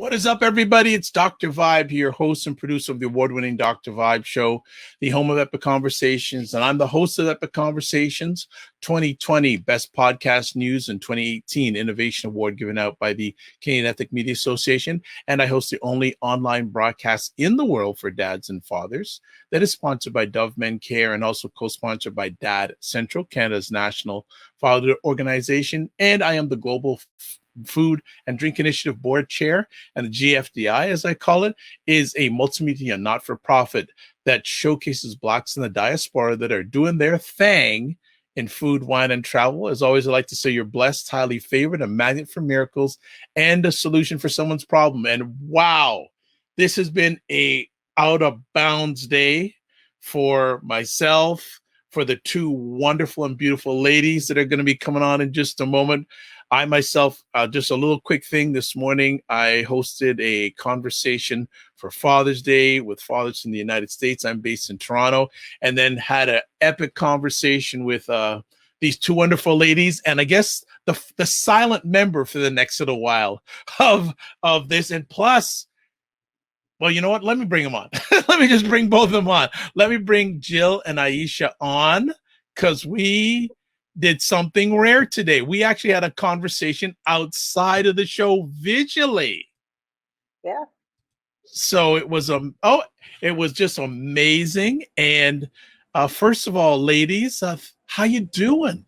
What is up, everybody? It's Dr. Vibe here, host and producer of the award-winning Dr. Vibe Show, the home of Epic Conversations. And I'm the host of Epic Conversations 2020 Best Podcast News and 2018 Innovation Award given out by the Canadian Ethnic Media Association. And I host the only online broadcast in the world for dads and fathers that is sponsored by Dove Men Care and also co-sponsored by Dad Central, Canada's national father organization. And I am the Global Food and Drink Initiative Board Chair, and the GFDI, as I call it, is a multimedia not-for-profit that showcases Blacks in the diaspora that are doing their thing in food, wine, and travel. As always, I like to say you're blessed, highly favored, a magnet for miracles, and a solution for someone's problem. And wow, this has been a out-of-bounds day for myself, for the two wonderful and beautiful ladies that are going to be coming on in just a moment. I myself, just a little quick thing this morning, I hosted a conversation for Father's Day with fathers in the United States. I'm based in Toronto, and then had an epic conversation with these two wonderful ladies, and I guess the silent member for the next little while of this. And plus, well, you know what? Let me bring them on. Let me just bring both of them on. Let me bring Jill and Aisha on, because we did something rare today. We actually had a conversation outside of the show visually. Yeah. So it was it was just amazing. And first of all, ladies, how you doing?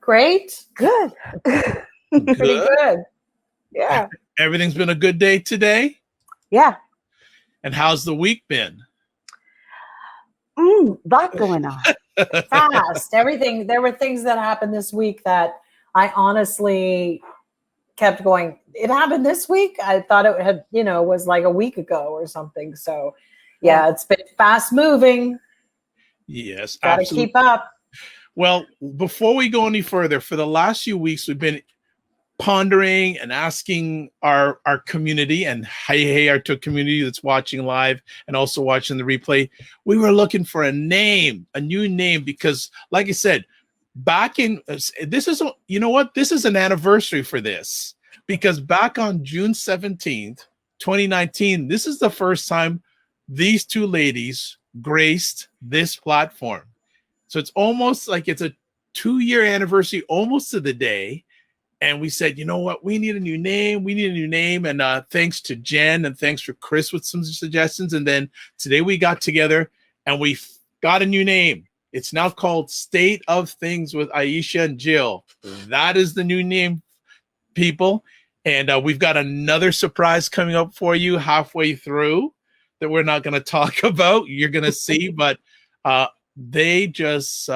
Great. Good. Pretty good. Yeah. Everything's been a good day today? Yeah. And how's the week been? Lot going on. Fast. Everything. There were things that happened this week that I honestly kept going. It happened this week. I thought it had, was like a week ago or something. So yeah, it's been fast moving. Yes. Gotta absolutely. keep up. Well, before we go any further, for the last few weeks, we've been pondering and asking our community, and hey, our community that's watching live and also watching the replay, we were looking for a new name, because like I said, back in, this is, you know what, this is an anniversary for this, because back on June 17th, 2019, this is the first time these two ladies graced this platform. So it's almost like it's a 2-year anniversary, almost to the day. And we said, you know what, we need a new name. And thanks to Jen and thanks for Chris with some suggestions. And then today we got together and we got a new name. It's now called State of Things with Aisha and Jill. That is the new name, people. And we've got another surprise coming up for you halfway through that we're not going to talk about. You're going to see, but they just...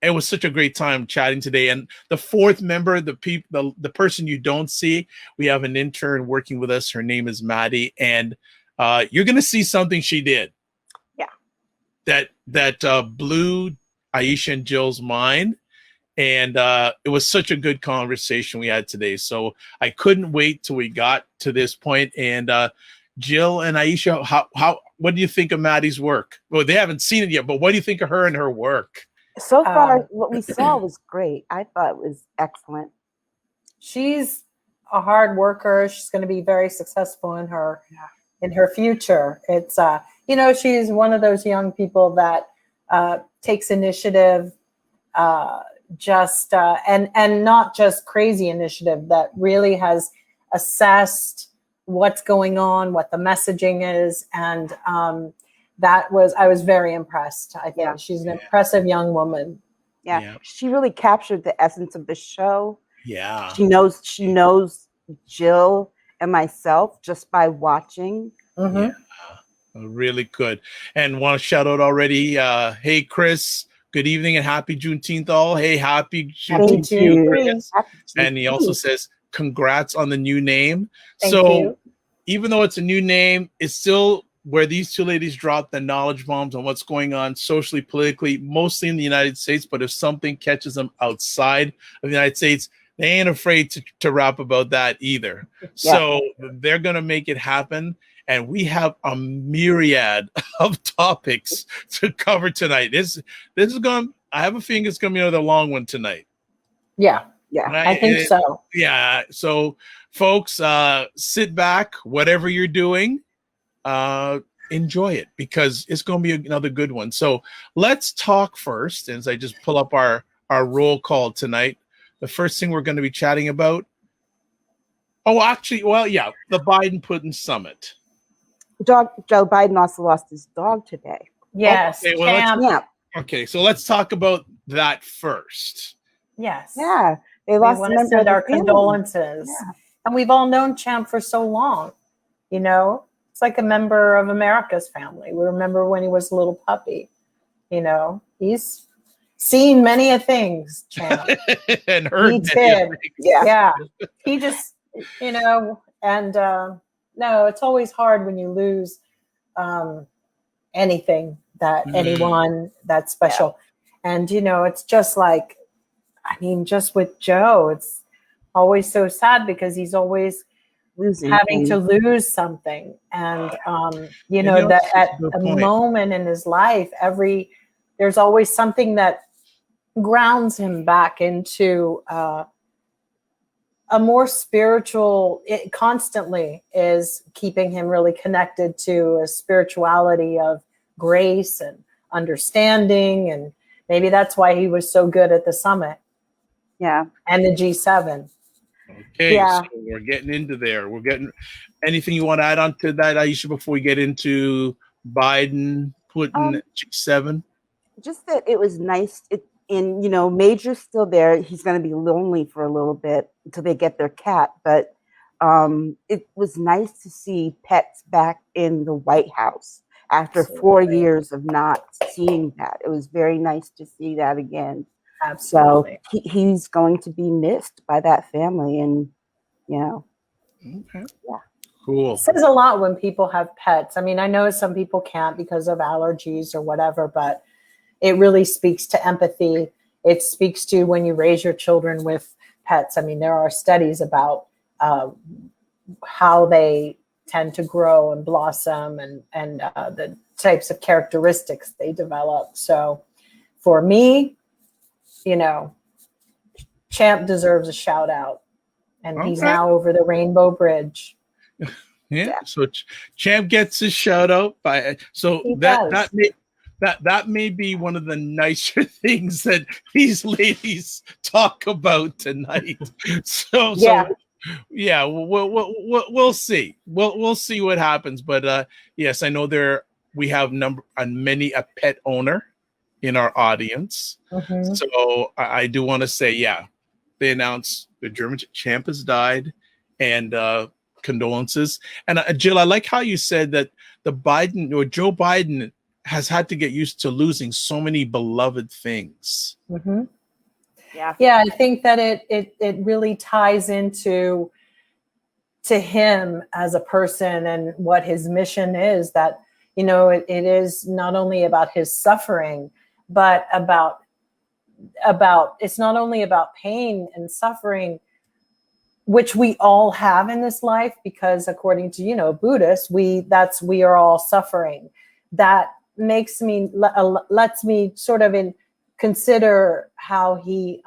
it was such a great time chatting today. And the fourth member, the person you don't see, we have an intern working with us. Her name is Maddie, and you're going to see something she did. Yeah. That blew Aisha and Jill's mind. And it was such a good conversation we had today. So I couldn't wait till we got to this point. And Jill and Aisha, what do you think of Maddie's work? Well, they haven't seen it yet, but what do you think of her and her work? So far, what we saw was great. I thought it was excellent. She's a hard worker. She's going to be very successful in her future. It's she's one of those young people that takes initiative, and not just crazy initiative, that really has assessed what's going on, what the messaging is, and I was very impressed. I think she's an impressive young woman. Yeah. She really captured the essence of the show. Yeah. She knows Jill and myself just by watching. Mm-hmm. Yeah. Really good. And want to shout out already. Hey, Chris, good evening and happy Juneteenth all. Hey, happy Juneteenth to you, Chris. And he also says, congrats on the new name. Thank you. Even though it's a new name, it's still where these two ladies drop the knowledge bombs on what's going on socially, politically, mostly in the United States. But if something catches them outside of the United States, they ain't afraid to rap about that either. Yeah. So they're going to make it happen. And we have a myriad of topics to cover tonight. This is going, I have a feeling it's going to be another long one tonight. Yeah. Yeah, I think so. Yeah. So, folks, sit back, whatever you're doing, enjoy it because it's going to be another good one. So let's talk first. As I just pull up our roll call tonight, the first thing we're going to be chatting about. Oh, actually, well, yeah, the Biden-Putin summit. Joe Biden also lost his dog today. Yes. Okay, well, Champ. Okay, so let's talk about that first. Yes. Yeah, they We lost want a to member send of the our family. condolences. Yeah. And we've all known Champ for so long. You know, it's like a member of America's family. We remember when he was a little puppy. You know, he's seen many a things, Champ. And heard He many did. of things. Yeah. He just, you know, and no, it's always hard when you lose anything that anyone that's special. Yeah. And, you know, it's just like, I mean, just with Joe, it's always so sad because he's always having to lose something. And, you know, that at a moment in his life, there's always something that grounds him back into a more spiritual, it constantly is keeping him really connected to a spirituality of grace and understanding. And maybe that's why he was so good at the summit. Yeah. And the G7. Okay, yeah. So we're getting into there. Anything you want to add on to that, Aisha, before we get into Biden, Putin, G7? Just that it was nice. And, you know, Major's still there. He's going to be lonely for a little bit until they get their cat. But it was nice to see pets back in the White House after 4 years of not seeing that. It was very nice to see that again. Absolutely. So he's going to be missed by that family. And, you know. Okay. Yeah. Cool. It says a lot when people have pets. I mean, I know some people can't because of allergies or whatever, but it really speaks to empathy. It speaks to when you raise your children with pets. I mean, there are studies about how they tend to grow and blossom and the types of characteristics they develop. So for me, you know, Champ deserves a shout out. And he's now over the Rainbow Bridge. Yeah. So Champ gets his shout out that may be one of the nicer things that these ladies talk about tonight. So we'll see. We'll see what happens. But yes, I know we have many a pet owner in our audience. Mm-hmm. So I do want to say, they announced the German Champ has died, and condolences. And Jill, I like how you said that Joe Biden has had to get used to losing so many beloved things. Mm-hmm. Yeah, I think that it really ties into him as a person and what his mission is. That, you know, it is not only about his suffering, but about it's not only about pain and suffering, which we all have in this life, because according to, you know, Buddhists, we are all suffering. That lets me sort of consider how he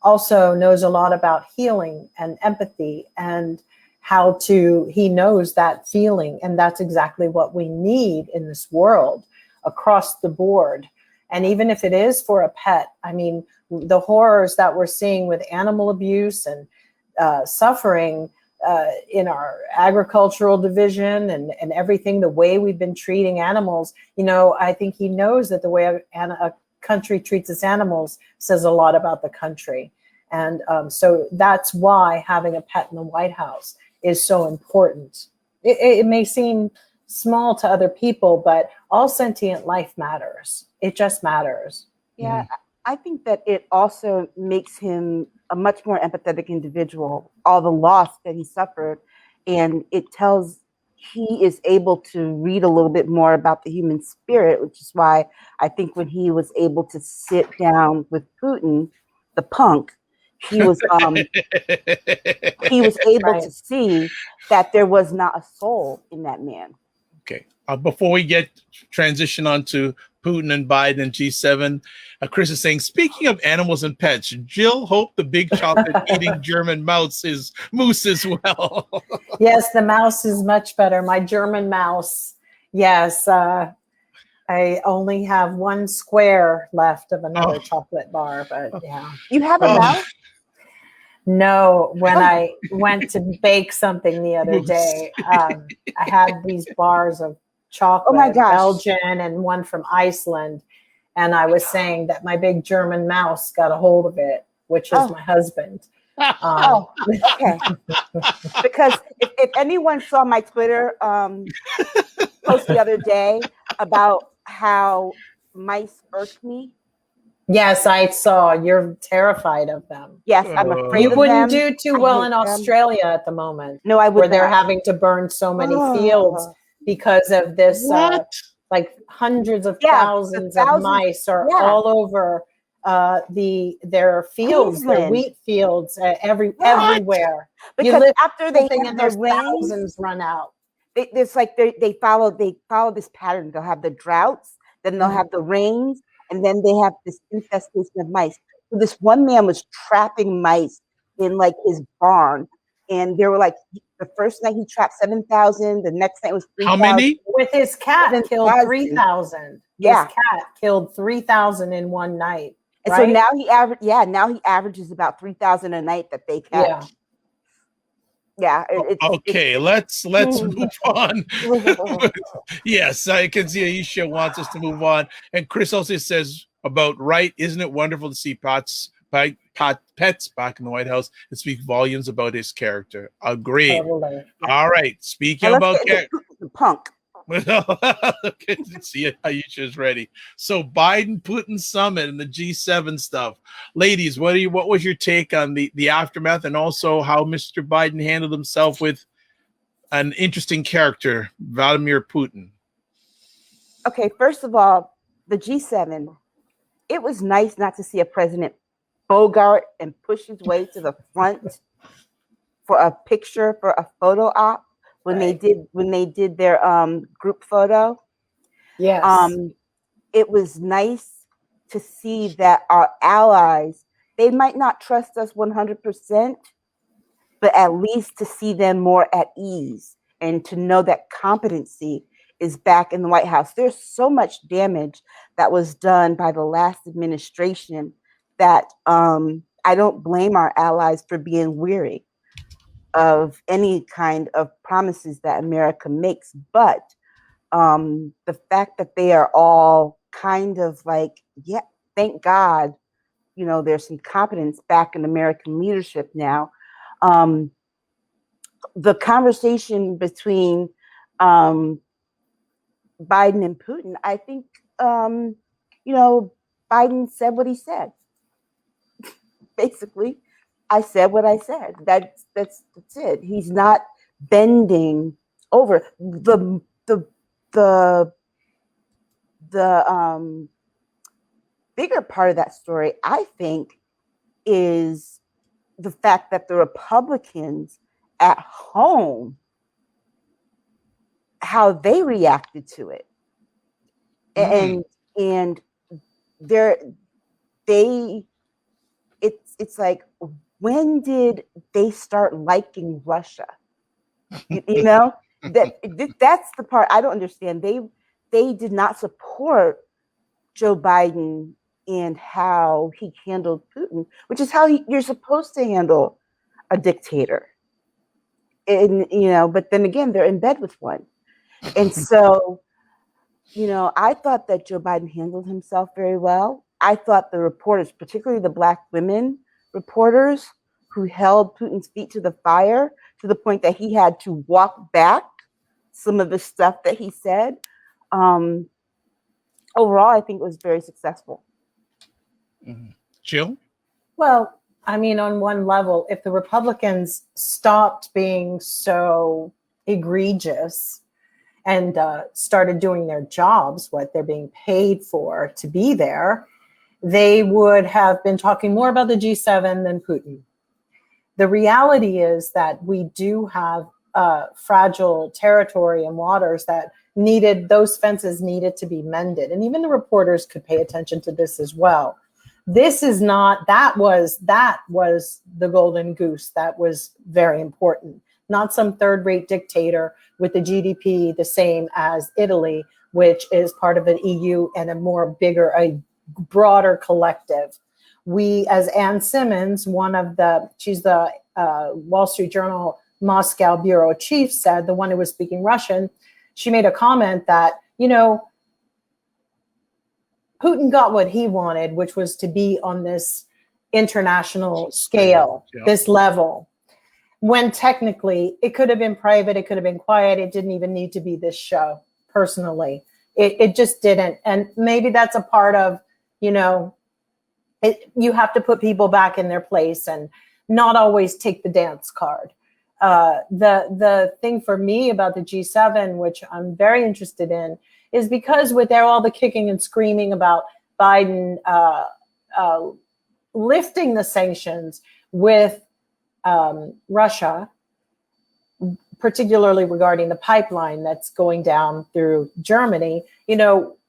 also knows a lot about healing and empathy and he knows that feeling. And that's exactly what we need in this world across the board. And even if it is for a pet, I mean, the horrors that we're seeing with animal abuse and suffering in our agricultural division and everything, the way we've been treating animals, you know, I think he knows that the way a country treats its animals says a lot about the country. And so that's why having a pet in the White House is so important. It may seem small to other people, but all sentient life matters. It just matters. Yeah, I think that it also makes him a much more empathetic individual, all the loss that he suffered. And it tells he is able to read a little bit more about the human spirit, which is why I think when he was able to sit down with Putin, the punk, he was able to see that there was not a soul in that man. Okay. Before we transition on to Putin and Biden and G7. Chris is saying, speaking of animals and pets, Jill hoped the big chocolate eating German mouse is well. Yes, the mouse is much better. My German mouse. Yes. I only have one square left of another chocolate bar, but yeah. You have a mouse? No, when I went to bake something the other day, I had these bars of chocolate, oh my gosh, Belgian and one from Iceland. And I was saying that my big German mouse got a hold of it, which is my husband. Okay. Because if anyone saw my Twitter post the other day about how mice irk me. Yes, I saw. You're terrified of them. Yes, I'm afraid you of wouldn't them. do too well in Australia at the moment. No, I would. Where they're having to burn so many fields because of this. Like hundreds of thousands of mice are all over their fields, their wheat fields, everywhere. Because after they have their thousands run out. It's like they follow this pattern. They'll have the droughts, then they'll have the rains, and then they have this infestation of mice. So this one man was trapping mice in like his barn, and there were like the first night he trapped 7,000. The next night was 3,000. How many? With his cat killed 3,000. Yeah, his cat killed 3,000 in one night. And so now he averages about 3,000 a night that they catch. Yeah. Okay, let's move on. Yes, I can see Aisha wants us to move on. And Chris also says about isn't it wonderful to see pets back in the White House? It speaks volumes about his character. Agreed. Totally. All right. Speaking about punk. Okay, see Aisha is ready. So Biden-Putin summit and the G7 stuff. Ladies, what was your take on the aftermath and also how Mr. Biden handled himself with an interesting character, Vladimir Putin? Okay, first of all, the G7, it was nice not to see a president bogart and push his way to the front for a picture, for a photo op. When they did their group photo, yes, it was nice to see that our allies, they might not trust us 100%, but at least to see them more at ease and to know that competency is back in the White House. There's so much damage that was done by the last administration that I don't blame our allies for being weary of any kind of promises that America makes. But the fact that they are all kind of like, yeah, thank God, there's some competence back in American leadership now. The conversation between Biden and Putin, I think, Biden said what he said. Basically, I said what I said. That's it. He's not bending over. The bigger part of that story, I think, is the fact that the Republicans at home, how they reacted to it, and it's like, when did they start liking Russia? That's the part I don't understand. They did not support Joe Biden and how he handled Putin, which is how you're supposed to handle a dictator. And but then again, they're in bed with one. And so, I thought that Joe Biden handled himself very well. I thought the reporters, particularly the Black women reporters who held Putin's feet to the fire to the point that he had to walk back some of the stuff that he said. Overall, I think it was very successful. Jill? Well, I mean, on one level, if the Republicans stopped being so egregious and started doing their jobs, what they're being paid for to be there, they would have been talking more about the G7 than Putin. The reality is that we do have fragile territory and waters that those fences needed to be mended. And even the reporters could pay attention to this as well. This is not, that was the golden goose. That was very important. Not some third-rate dictator with the GDP the same as Italy, which is part of an EU and a broader collective. We, as Ann Simmons, she's the Wall Street Journal Moscow bureau chief, said, the one who was speaking Russian, she made a comment that, Putin got what he wanted, which was to be on this international scale, this level, when technically it could have been private, it could have been quiet, it didn't even need to be this show, personally. It just didn't. And maybe that's a part of, you have to put people back in their place and not always take the dance card. The thing for me about the G7, which I'm very interested in, is because with all the kicking and screaming about Biden lifting the sanctions with Russia, particularly regarding the pipeline that's going down through Germany,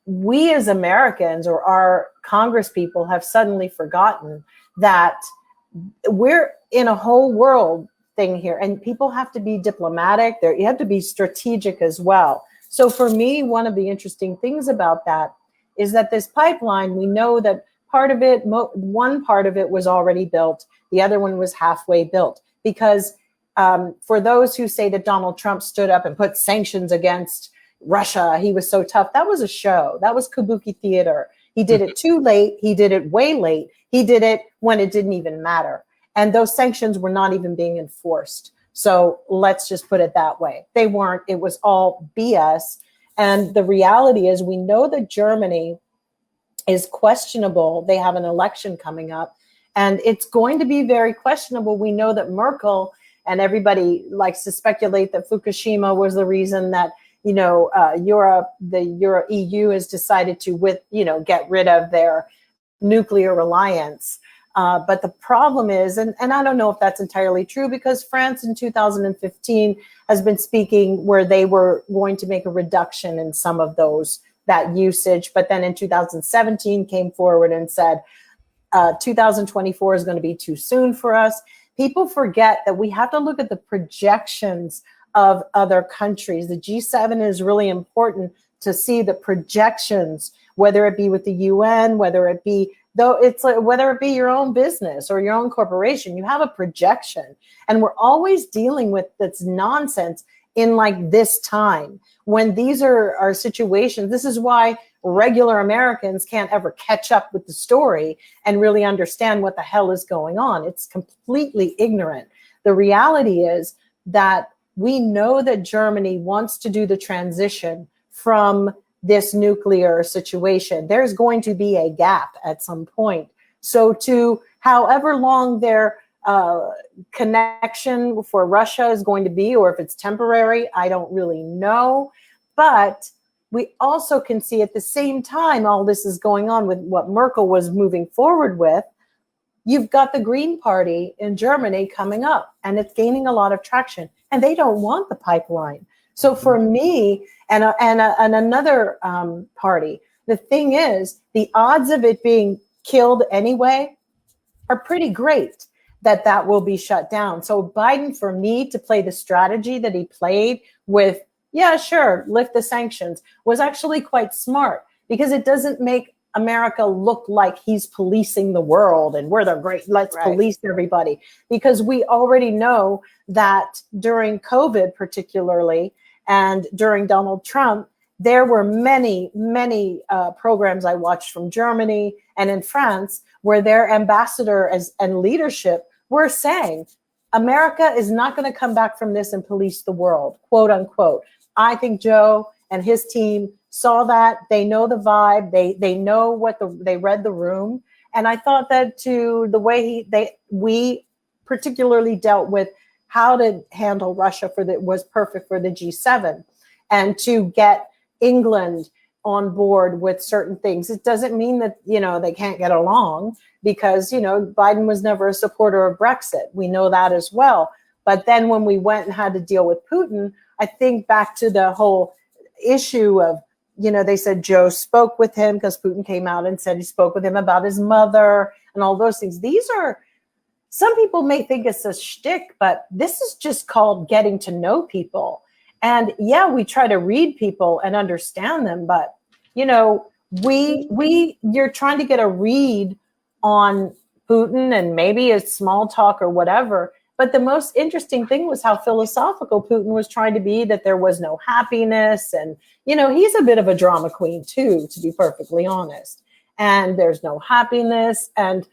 we as Americans or our Congress people have suddenly forgotten that we're in a whole world thing here, and people have to be diplomatic. You have to be strategic as well. So for me, one of the interesting things about that is that this pipeline, we know that one part of it was already built. The other one was halfway built, because for those who say that Donald Trump stood up and put sanctions against Russia, he was so tough. That was a show. That was kabuki theater. He did it too late. He did it way late. He did it when it didn't even matter. And those sanctions were not even being enforced. So let's just put it that way. They weren't. It was all BS. And the reality is, we know that Germany is questionable. They have an election coming up, and it's going to be very questionable. We know that Merkel, and everybody likes to speculate that Fukushima was the reason that, Europe, the EU has decided to get rid of their nuclear reliance. But the problem is, and I don't know if that's entirely true, because France in 2015 has been speaking where they were going to make a reduction in some of that usage. But then in 2017 came forward and said, 2024 is going to be too soon for us. People forget that we have to look at the projections of other countries. The G7 is really important to see the projections, whether it be with the UN, whether it be your own business or your own corporation. You have a projection, and we're always dealing with this nonsense in like this time when these are situations. This is why regular Americans can't ever catch up with the story and really understand what the hell is going on. It's completely ignorant. The reality is that we know that Germany wants to do the transition from this nuclear situation. There's going to be a gap at some point. So to however long their connection for Russia is going to be, or if it's temporary, I don't really know. But we also can see at the same time all this is going on with what Merkel was moving forward with. You've got the Green Party in Germany coming up, and it's gaining a lot of traction, and they don't want the pipeline. So for me and another party, the thing is, the odds of it being killed anyway are pretty great that will be shut down. So Biden, for me, to play the strategy that he played with, yeah, sure, lift the sanctions, was actually quite smart, because it doesn't make America look like he's policing the world and we're the great, let's police everybody. Because we already know that during COVID particularly, and during Donald Trump, there were many programs I watched from Germany and in France where their ambassador and leadership were saying, America is not going to come back from this and police the world, quote unquote. I think Joe and his team saw that. They know the vibe. They know they read the room. And I thought that to the way we particularly dealt with how to handle Russia was perfect for the G7, and to get England on board with certain things. It doesn't mean that, they can't get along, because, Biden was never a supporter of Brexit. We know that as well. But then when we went and had to deal with Putin, I think back to the whole, issue of, they said Joe spoke with him because Putin came out and said he spoke with him about his mother and all those things. These are, some people may think it's a shtick, but this is just called getting to know people. And yeah, we try to read people and understand them, but you're trying to get a read on Putin and maybe it's small talk or whatever. But the most interesting thing was how philosophical Putin was trying to be, that there was no happiness. And, he's a bit of a drama queen too, to be perfectly honest. And there's no happiness. And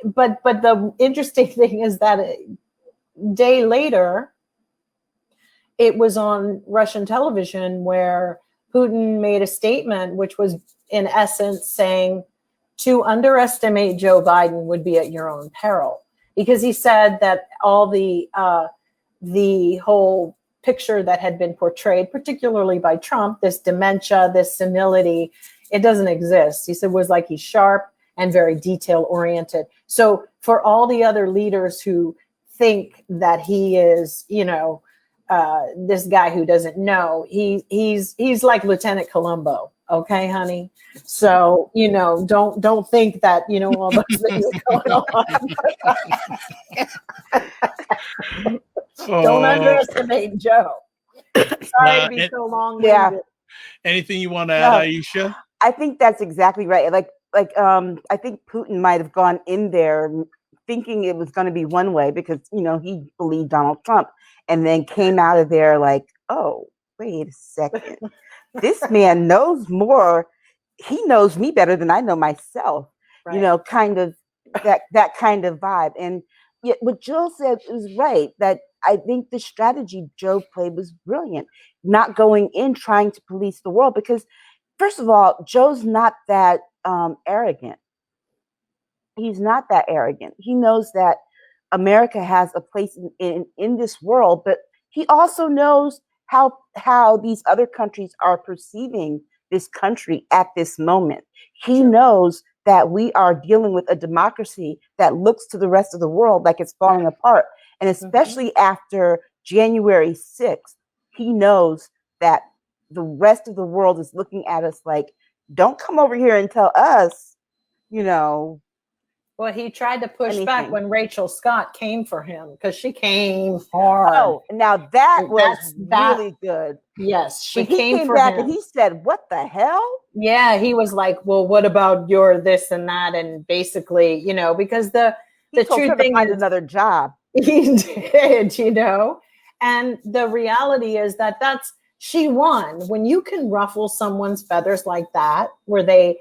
but the interesting thing is that a day later, it was on Russian television where Putin made a statement, which was in essence saying, to underestimate Joe Biden would be at your own peril. Because he said that all the whole picture that had been portrayed, particularly by Trump, this dementia, this senility, it doesn't exist. He said it was like he's sharp and very detail oriented. So for all the other leaders who think that he is, this guy who doesn't know, he's like Lieutenant Columbo. Okay, honey. So, don't think that, all those things are going on. Don't underestimate Joe. Sorry to be so long. Yeah. Anything you want to add, Aisha? I think that's exactly right. Like I think Putin might have gone in there thinking it was going to be one way because, he believed Donald Trump, and then came out of there like, oh, wait a second. This man knows more. He knows me better than I know myself. Right. Kind of that kind of vibe. And yet what Jill said is right, that I think the strategy Joe played was brilliant, not going in trying to police the world, because first of all, Joe's not that arrogant. He's not that arrogant. He knows that America has a place in this world, but he also knows how these other countries are perceiving this country at this moment. He knows that we are dealing with a democracy that looks to the rest of the world like it's falling apart. And especially after January 6th, he knows that the rest of the world is looking at us like, don't come over here and tell us, Well, he tried to push back when Rachel Scott came for him, because she came hard. Oh, now that was really good. Yes, she came for back him. And he said, what the hell? Yeah, he was like, well, what about your this and that? And basically, because the truth thing is another job. He did, and the reality is that she won. When you can ruffle someone's feathers like that, where they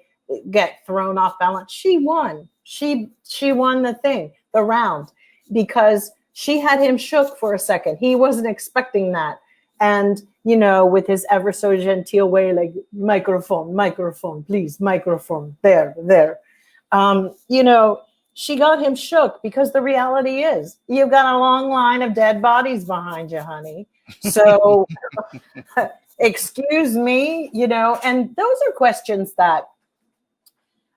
get thrown off balance, she won. She won the round, because she had him shook for a second. He wasn't expecting that. And, with his ever so genteel way, like, microphone, please, microphone, there. She got him shook, because the reality is you've got a long line of dead bodies behind you, honey. So excuse me, and those are questions that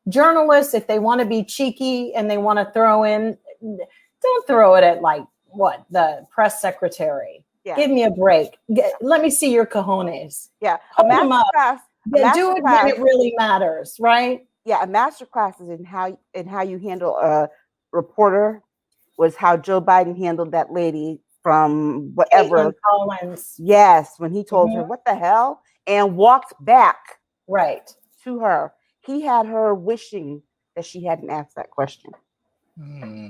journalists, if they want to be cheeky and they want to throw in, don't throw it at the press secretary. Yeah. Give me a break. Let me see your cojones. Yeah. Hold them up. Do it when it really matters, right? Yeah. A masterclass is in how you handle a reporter, was how Joe Biden handled that lady from whatever. Collins. Yes. When he told her, what the hell? And walked back. Right. To her. He had her wishing that she hadn't asked that question.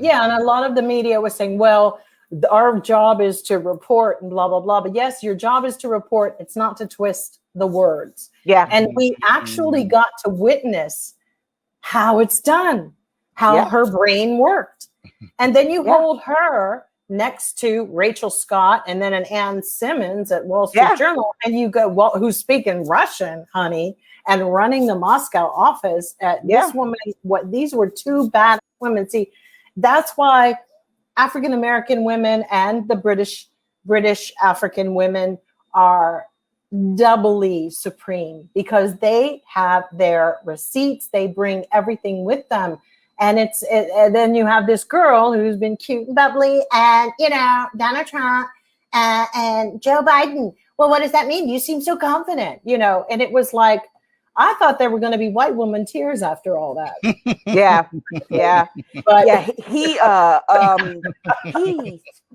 Yeah, and a lot of the media was saying, well, our job is to report and blah, blah, blah. But yes, your job is to report. It's not to twist the words. Yeah. And we actually got to witness how it's done, how her brain worked. And then you hold her next to Rachel Scott and then an Ann Simmons at Wall Street Journal. And you go, well, who's speaking Russian, honey, and running the Moscow office. This woman, these were two bad women. See, that's why African-American women and the British African women are doubly supreme, because they have their receipts. They bring everything with them. And and then you have this girl who's been cute and bubbly, and Donald Trump and Joe Biden. well, what does that mean? You seem so confident, you know? And it was like, I thought there were going to be white woman tears after all that. Yeah, yeah, But yeah. He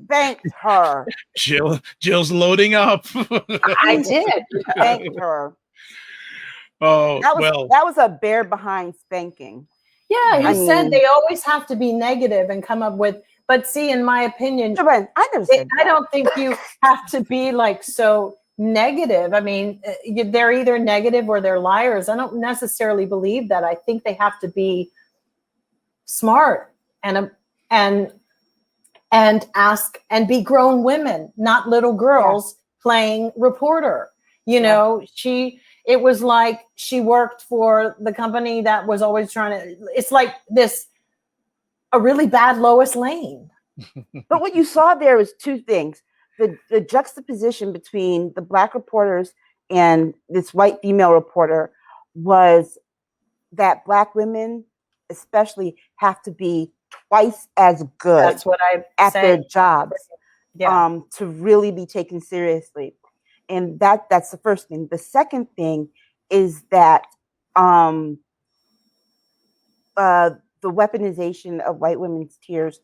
spanked her. Jill's loading up. I did. Spanked her. Oh, that was a bare behind spanking. Yeah, he said they always have to be negative and come up with. But see, in my opinion, I never said that. I don't think you have to be like so negative. I mean, they're either negative or they're liars. I don't necessarily believe that. I think they have to be smart and ask and be grown women, not little girls playing reporter. You know, it was like she worked for the company that was always trying to, it's like a really bad Lois Lane. But what you saw there was two things. The juxtaposition between the Black reporters and this white female reporter was that Black women especially have to be twice as good. That's what I at said. their jobs Yeah. to really be taken seriously. And that's the first thing. The second thing is that the weaponization of white women's tears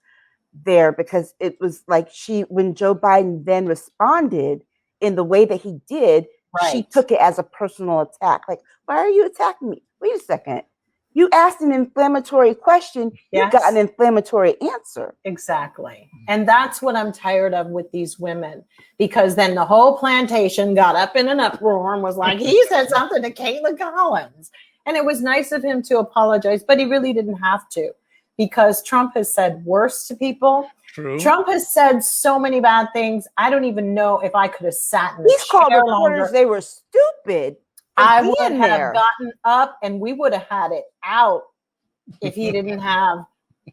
there, because it was like when Joe Biden then responded in the way that he did, she took it as a personal attack. Like, why are you attacking me? Wait a second. You asked an inflammatory question, you got an inflammatory answer. Exactly. And that's what I'm tired of with these women, because then the whole plantation got up in an uproar and was like, he said something to Caitlin Collins. And it was nice of him to apologize, but he really didn't have to, because Trump has said worse to people. True. Trump has said so many bad things. I don't even know if I could have sat in the He's called chair reporters, longer. they were stupid. I would have gotten up and we would have had it out if he didn't have,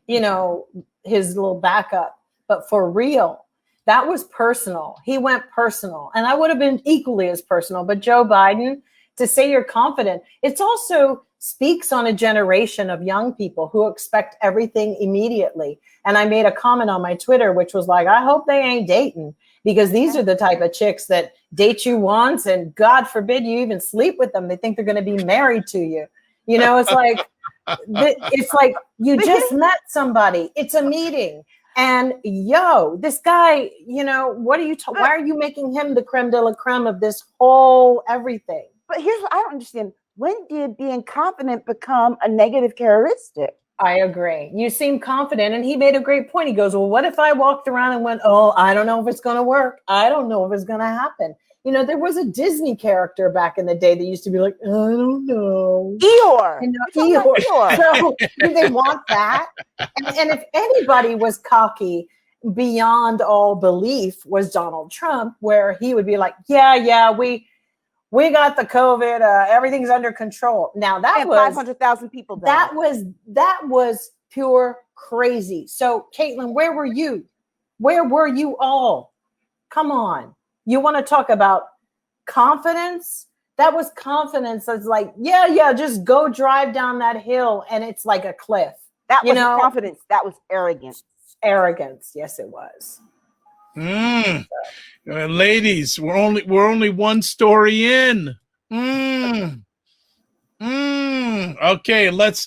his little backup. But for real, that was personal. He went personal. And I would have been equally as personal. But Joe Biden, to say you're confident, it's also speaks on a generation of young people who expect everything immediately. And I made a comment on my Twitter, which was like, I hope they ain't dating, because these are the type of chicks that date you once and God forbid you even sleep with them. They think they're going to be married to you. It's like you just met somebody. It's a meeting. And this guy, what are you, why are you making him the creme de la creme of this whole everything? But here's what I don't understand. When did being confident become a negative characteristic? I agree. You seem confident. And he made a great point. He goes, well, what if I walked around and went, oh, I don't know if it's going to work. I don't know if it's going to happen. There was a Disney character back in the day that used to be like, I don't know. Eeyore. Eeyore. So do they want that? And if anybody was cocky beyond all belief was Donald Trump, where he would be like, we got the COVID. Everything's under control. Now that was 500,000 people died. That was pure crazy. So, Caitlin, where were you? Where were you all? Come on. You want to talk about confidence? That was confidence. It's like, just go drive down that hill, and it's like a cliff. That was confidence. That was arrogance. Arrogance. Yes, it was. Ladies, we're only one story in. Okay, let's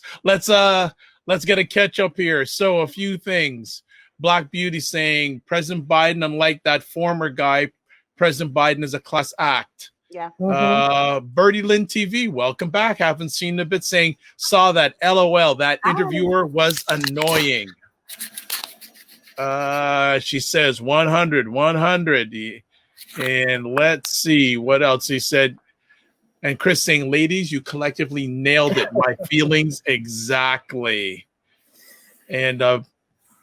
get a catch up here. So a few things. Black Beauty saying President Biden, unlike that former guy, President Biden is a class act. Yeah. Birdie Lynn TV, welcome back. Haven't seen a bit, saying saw that LOL. That interviewer was annoying. She says 100. And let's see what else he said. And Chris saying, ladies, you collectively nailed it. My feelings exactly. And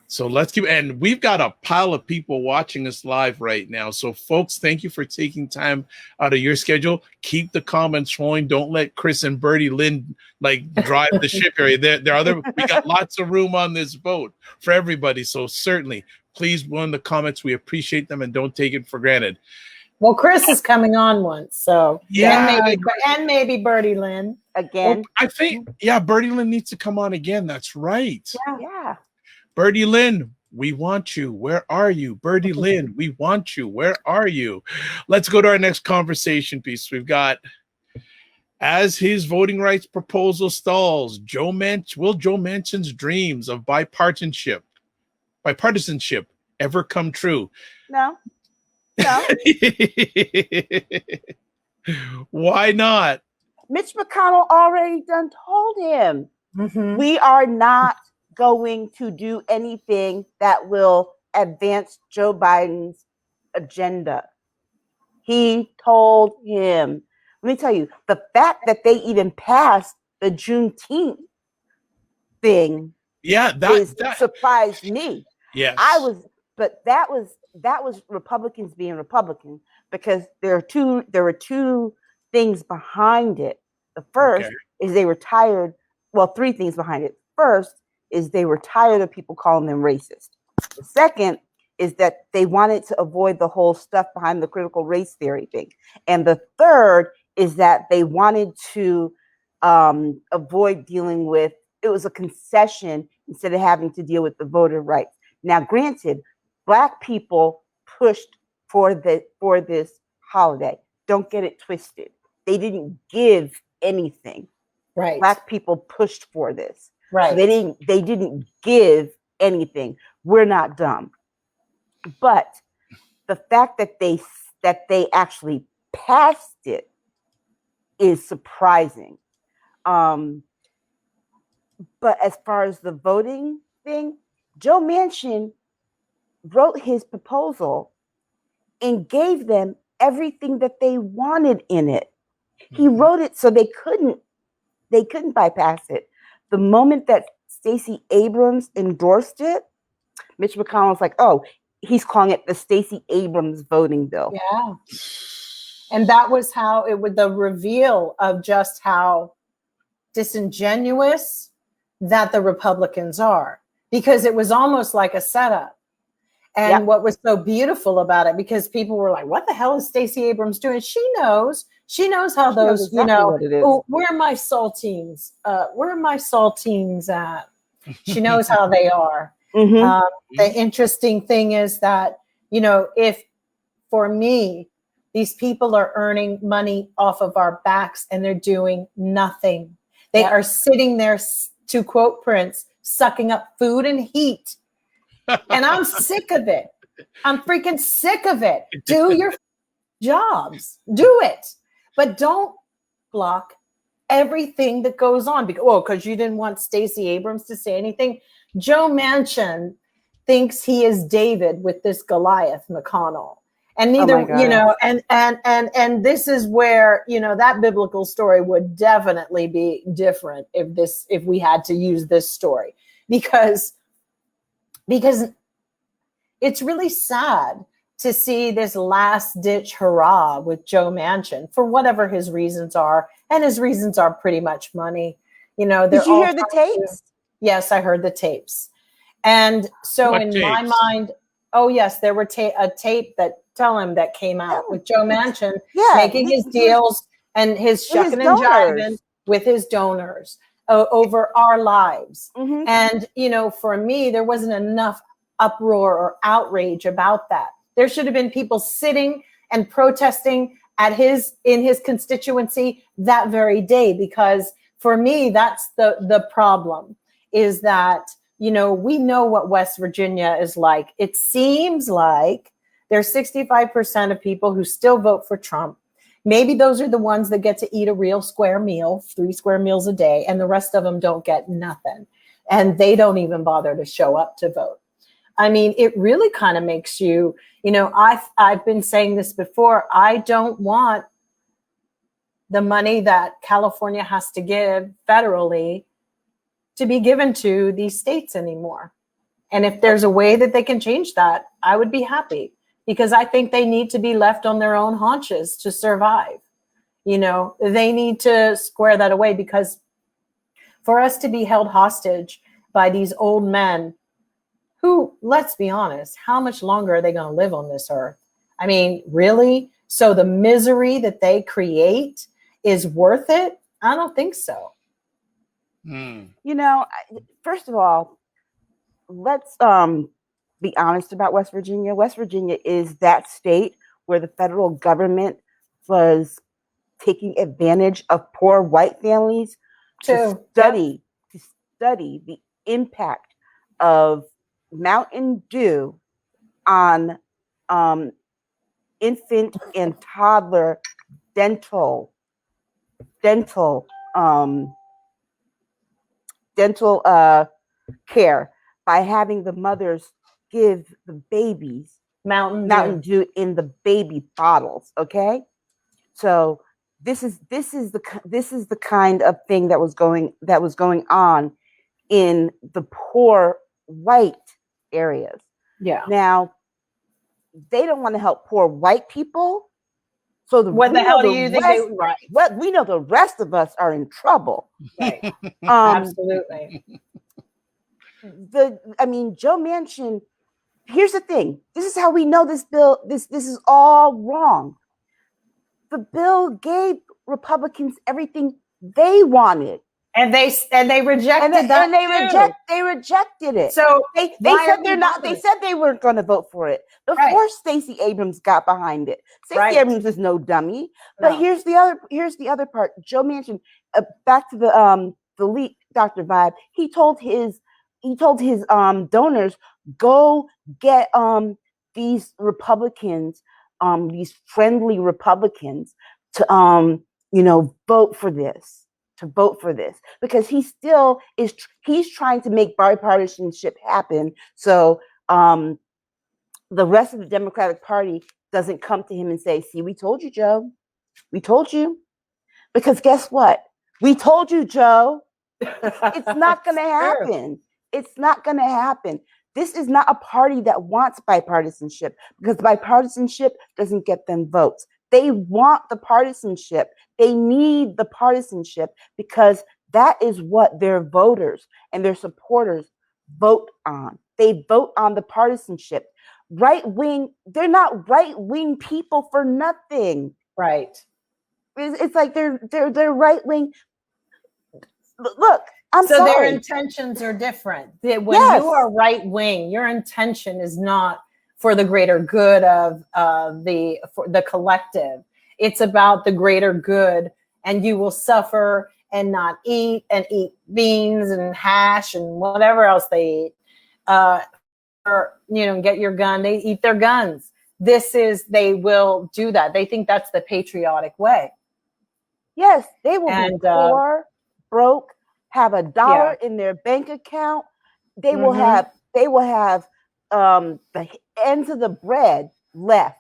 so let's keep, and we've got a pile of people watching us live right now. So folks, thank you for taking time out of your schedule. Keep the comments flowing. Don't let Chris and Birdie Lynn drive the ship area. We got lots of room on this boat for everybody. So certainly, please go in the comments. We appreciate them and don't take it for granted. Well, Chris is coming on once, so and maybe Birdie Lynn again. Well, I think Birdie Lynn needs to come on again. That's right. Yeah. Birdie Lynn, we want you. Where are you? Birdie Lynn, we want you. Where are you? Let's go to our next conversation piece. We've got, as his voting rights proposal stalls, Joe Manchin's dreams of bipartisanship ever come true? No. Why not? Mitch McConnell already done told him, we are not going to do anything that will advance Joe Biden's agenda. He told him. Let me tell you, the fact that they even passed the Juneteenth thing, that surprised me. Yes, but that was Republicans being Republican, because there were two things behind it. The first is they were tired. Well, three things behind it. First is they were tired of people calling them racist. The second is that they wanted to avoid the whole stuff behind the critical race theory thing. And the third is that they wanted to avoid dealing with, it was a concession instead of having to deal with the voter rights. Now, granted, Black people pushed for this holiday. Don't get it twisted. They didn't give anything. Right. Black people pushed for this. Right. So they didn't give anything. We're not dumb. But the fact that they actually passed it is surprising. But as far as the voting thing, Joe Manchin wrote his proposal and gave them everything that they wanted in it. He wrote it so they couldn't bypass it. The moment that Stacey Abrams endorsed it, Mitch McConnell was like, oh, he's calling it the Stacey Abrams voting bill. Yeah. And that was how it would, the reveal of just how disingenuous that the Republicans are, because it was almost like a setup. And what was so beautiful about it, because people were like, what the hell is Stacey Abrams doing? She knows how those, exactly where are my saltines? Where are my saltines at? She knows how they are. The interesting thing is that, if for me, these people are earning money off of our backs and they're doing nothing. They are sitting there, to quote Prince, sucking up food and heat. And I'm sick of it. I'm freaking sick of it. Do your jobs. Do it. But don't block everything that goes on. Because you didn't want Stacey Abrams to say anything. Joe Manchin thinks he is David with this Goliath McConnell. And neither, and this is where, that biblical story would definitely be different if we had to use this story, because it's really sad to see this last ditch hurrah with Joe Manchin for whatever his reasons are. And his reasons are pretty much money. Did you hear the tapes? Yes, I heard the tapes. And so my mind, oh yes, there were a tape that came out with Joe Manchin making his deals and his shucking and jiving with his donors over our lives. And, for me, there wasn't enough uproar or outrage about that. There should have been people sitting and protesting in his constituency that very day, because for me, that's the problem, is that, we know what West Virginia is like. It seems like there's 65% of people who still vote for Trump. Maybe those are the ones that get to eat a real square meal, 3 square meals a day, and the rest of them don't get nothing. And they don't even bother to show up to vote. I mean, it really kind of makes you, I've been saying this before. I don't want the money that California has to give federally to be given to these states anymore. And if there's a way that they can change that, I would be happy, because I think they need to be left on their own haunches to survive. They need to square that away, because for us to be held hostage by these old men who, let's be honest, how much longer are they going to live on this earth? I mean, really? So the misery that they create is worth it? I don't think so. First of all, let's be honest about West Virginia. West Virginia is that state where the federal government was taking advantage of poor white families to study the impact of Mountain Dew on infant and toddler dental care by having the mothers give the babies Mountain Dew in the baby bottles. Okay, so this is the kind of thing that was going on in the poor white areas. Yeah. Now they don't want to help poor white people. So what the hell do you think? What we know, the rest of us are in trouble. Right. Absolutely. Joe Manchin. Here's the thing. This is how we know this bill. This is all wrong. The bill gave Republicans everything they wanted, and they rejected that. And they rejected it. So they said they're not. They said they weren't going to vote for it before Stacey Abrams got behind it. Stacey Abrams is no dummy. But here's the other part. Joe Manchin, back to the lead, Dr. Vibe. He told his donors, go get these Republicans, these friendly Republicans to vote for this. To vote for this, because he's trying to make bipartisanship happen. So the rest of the Democratic Party doesn't come to him and say, "See, we told you, Joe. We told you." Because guess what? We told you, Joe. It's not going to happen. It's not going to happen. This is not a party that wants bipartisanship, because bipartisanship doesn't get them votes. They want the partisanship. They need the partisanship because that is what their voters and their supporters vote on. They vote on the partisanship. Right wing, they're not right wing people for nothing. Right. It's like they're right wing. Look, I'm sorry. So their intentions are different. When you are right wing, your intention is not for the greater good of the collective. It's about the greater good, and you will suffer and not eat beans and hash and whatever else they eat. Or get your gun. They eat their guns. They will do that. They think that's the patriotic way. Yes, they will be poor, broke, have $1 in their bank account. They will have the ends of the bread left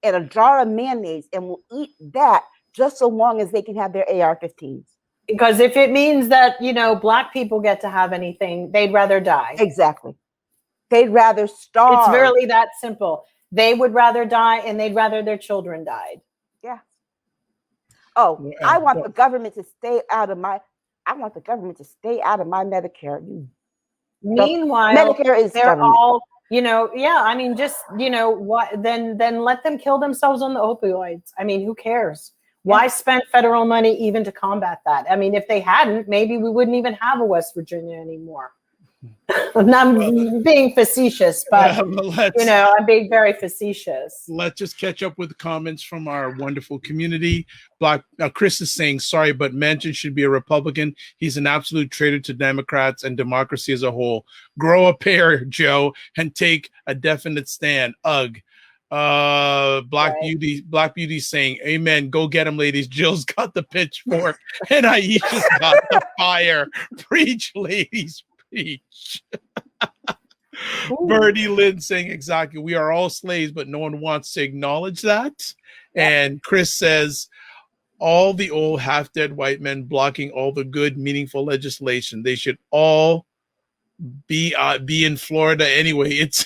and a jar of mayonnaise, and will eat that just so long as they can have their AR-15s. Because if it means that, Black people get to have anything, they'd rather die. Exactly. They'd rather starve. It's really that simple. They would rather die, and they'd rather their children died. Yeah. Oh, I want the government to stay out of my Medicare. Meanwhile, Medicare is they're government. all, what? Then let them kill themselves on the opioids. I mean, who cares? Why spend federal money even to combat that? I mean, if they hadn't, maybe we wouldn't even have a West Virginia anymore. I'm being facetious, but I'm being very facetious. Let's just catch up with the comments from our wonderful community. Chris is saying, sorry, but Manchin should be a Republican. He's an absolute traitor to Democrats and democracy as a whole. Grow a pair, Joe, and take a definite stand. Ugh. Black Beauty saying, amen, go get him, ladies. Jill's got the pitchfork and Aisha's got the fire. Preach, ladies, preach. Birdie Lynn saying, exactly, we are all slaves, but no one wants to acknowledge that. And Chris says, all the old half-dead white men blocking all the good, meaningful legislation. They should all be in Florida anyway. It's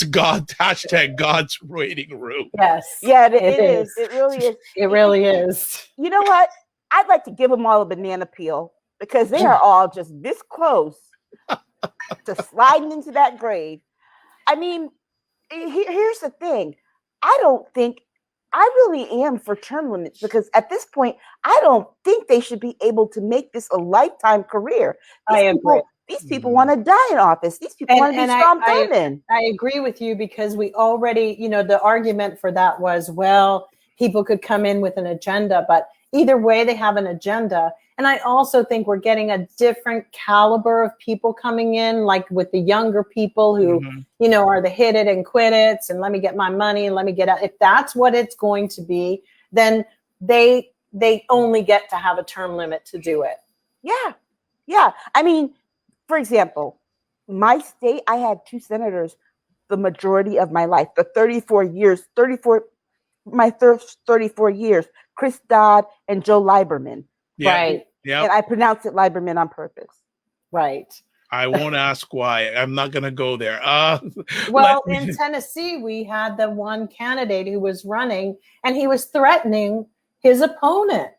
God, hashtag God's waiting room. Yes. Yeah, it is. It really is. It really is. You know what? I'd like to give them all a banana peel, because they are all just this close to sliding into that grave. I mean, here's the thing. I really am for term limits, because at this point, I don't think they should be able to make this a lifetime career. I agree. These people want to die in office. These people want to be Strom Thurmond. I agree with you, because we already, the argument for that was, well, people could come in with an agenda, but either way, they have an agenda. And I also think we're getting a different caliber of people coming in, like with the younger people who, are the hit it and quit it, and let me get my money and let me get out. If that's what it's going to be, then they only get to have a term limit to do it. Yeah. Yeah. I mean, for example, my state, I had 2 senators the majority of my life, the 34 years, my first 34 years, Chris Dodd and Joe Lieberman. Yeah. Right. Yeah. And I pronounced it Lieberman on purpose. Right. I won't ask why. I'm not going to go there. Well, in Tennessee, we had the one candidate who was running, and he was threatening his opponent.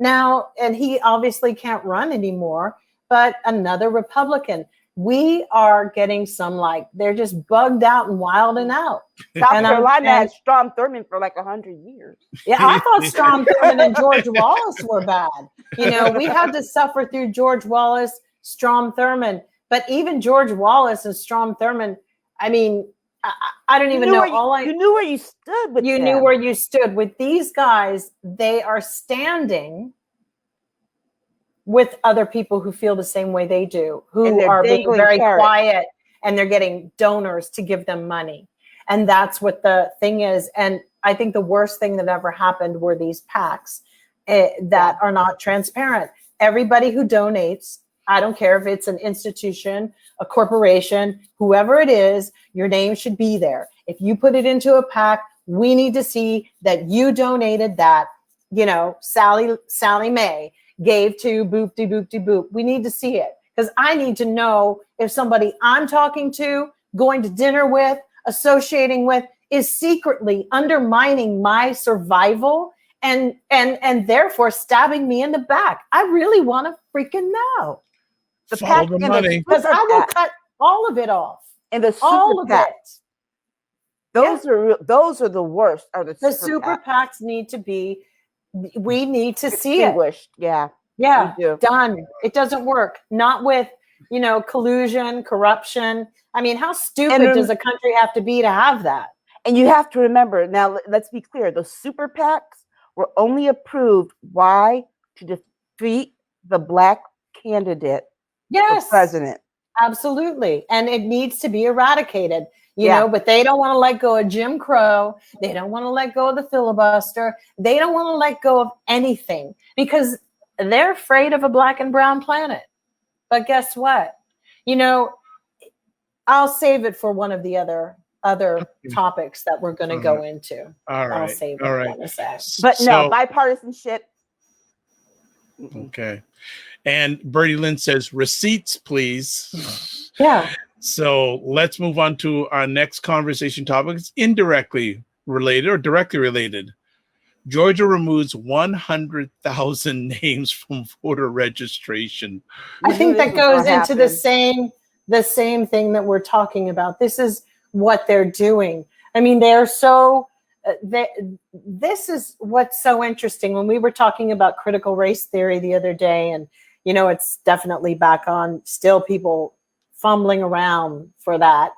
Now, and he obviously can't run anymore, but another Republican. We are getting some, they're just bugged out and wilding out. South Carolina had Strom Thurmond for 100 years. Yeah, I thought Strom Thurmond and George Wallace were bad. We had to suffer through George Wallace, Strom Thurmond. But even George Wallace and Strom Thurmond, I mean, I don't even know. You knew where you stood with them. You knew where you stood. With these guys, they are standing with other people who feel the same way they do, who are being very quiet, and they're getting donors to give them money. And that's what the thing is. And I think the worst thing that ever happened were these PACs that are not transparent. Everybody who donates, I don't care if it's an institution, a corporation, whoever it is, your name should be there. If you put it into a PAC, we need to see that you donated that, Sally Mae gave to boop de boop de boop. We need to see it, because I need to know if somebody I'm talking to, going to dinner with, associating with, is secretly undermining my survival and therefore stabbing me in the back. I really want to freaking know. The PAC and money, because I will cut all of it off. And the super PACs. Those are the worst. Are the super PACs need to be. We need to see it. Yeah. Done. It doesn't work. Not with collusion, corruption. I mean, how stupid does a country have to be to have that? And you have to remember, now let's be clear, the super PACs were only approved. Why? To defeat the Black candidate for president. Absolutely. And it needs to be eradicated. But they don't want to let go of Jim Crow. They don't want to let go of the filibuster. They don't want to let go of anything because they're afraid of a black and brown planet. But guess what? I'll save it for one of the other topics that we're going to go into. All right. I'll save it. All right. But no, bipartisanship. Okay. And Bertie Lynn says, receipts, please. Yeah. So let's move on to our next conversation topic. It's indirectly related or directly related. Georgia removes 100,000 names from voter registration. I think that goes into the same thing that we're talking about. This is what they're doing. I mean, they're so. This is what's so interesting. When we were talking about critical race theory the other day, and it's definitely back on. Still, people fumbling around for that,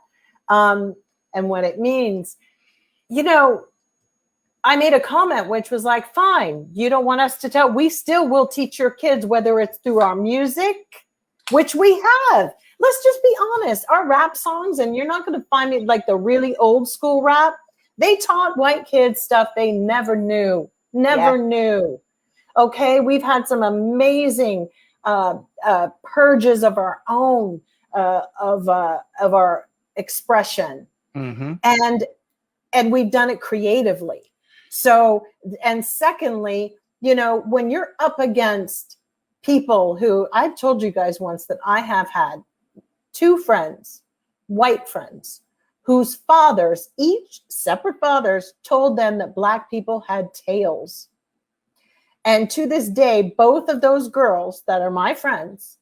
and what it means. I made a comment which was like, fine, you don't want us to tell. We still will teach your kids, whether it's through our music, which we have. Let's just be honest. Our rap songs, and you're not going to find it like the really old school rap. They taught white kids stuff they never knew. Knew. Okay, we've had some amazing purges of our own, of our expression, and we've done it creatively. So, and secondly, when you're up against people who, I've told you guys once that I have had 2 friends, white friends, whose fathers, each separate fathers, told them that Black people had tails. And to this day, both of those girls that are my friends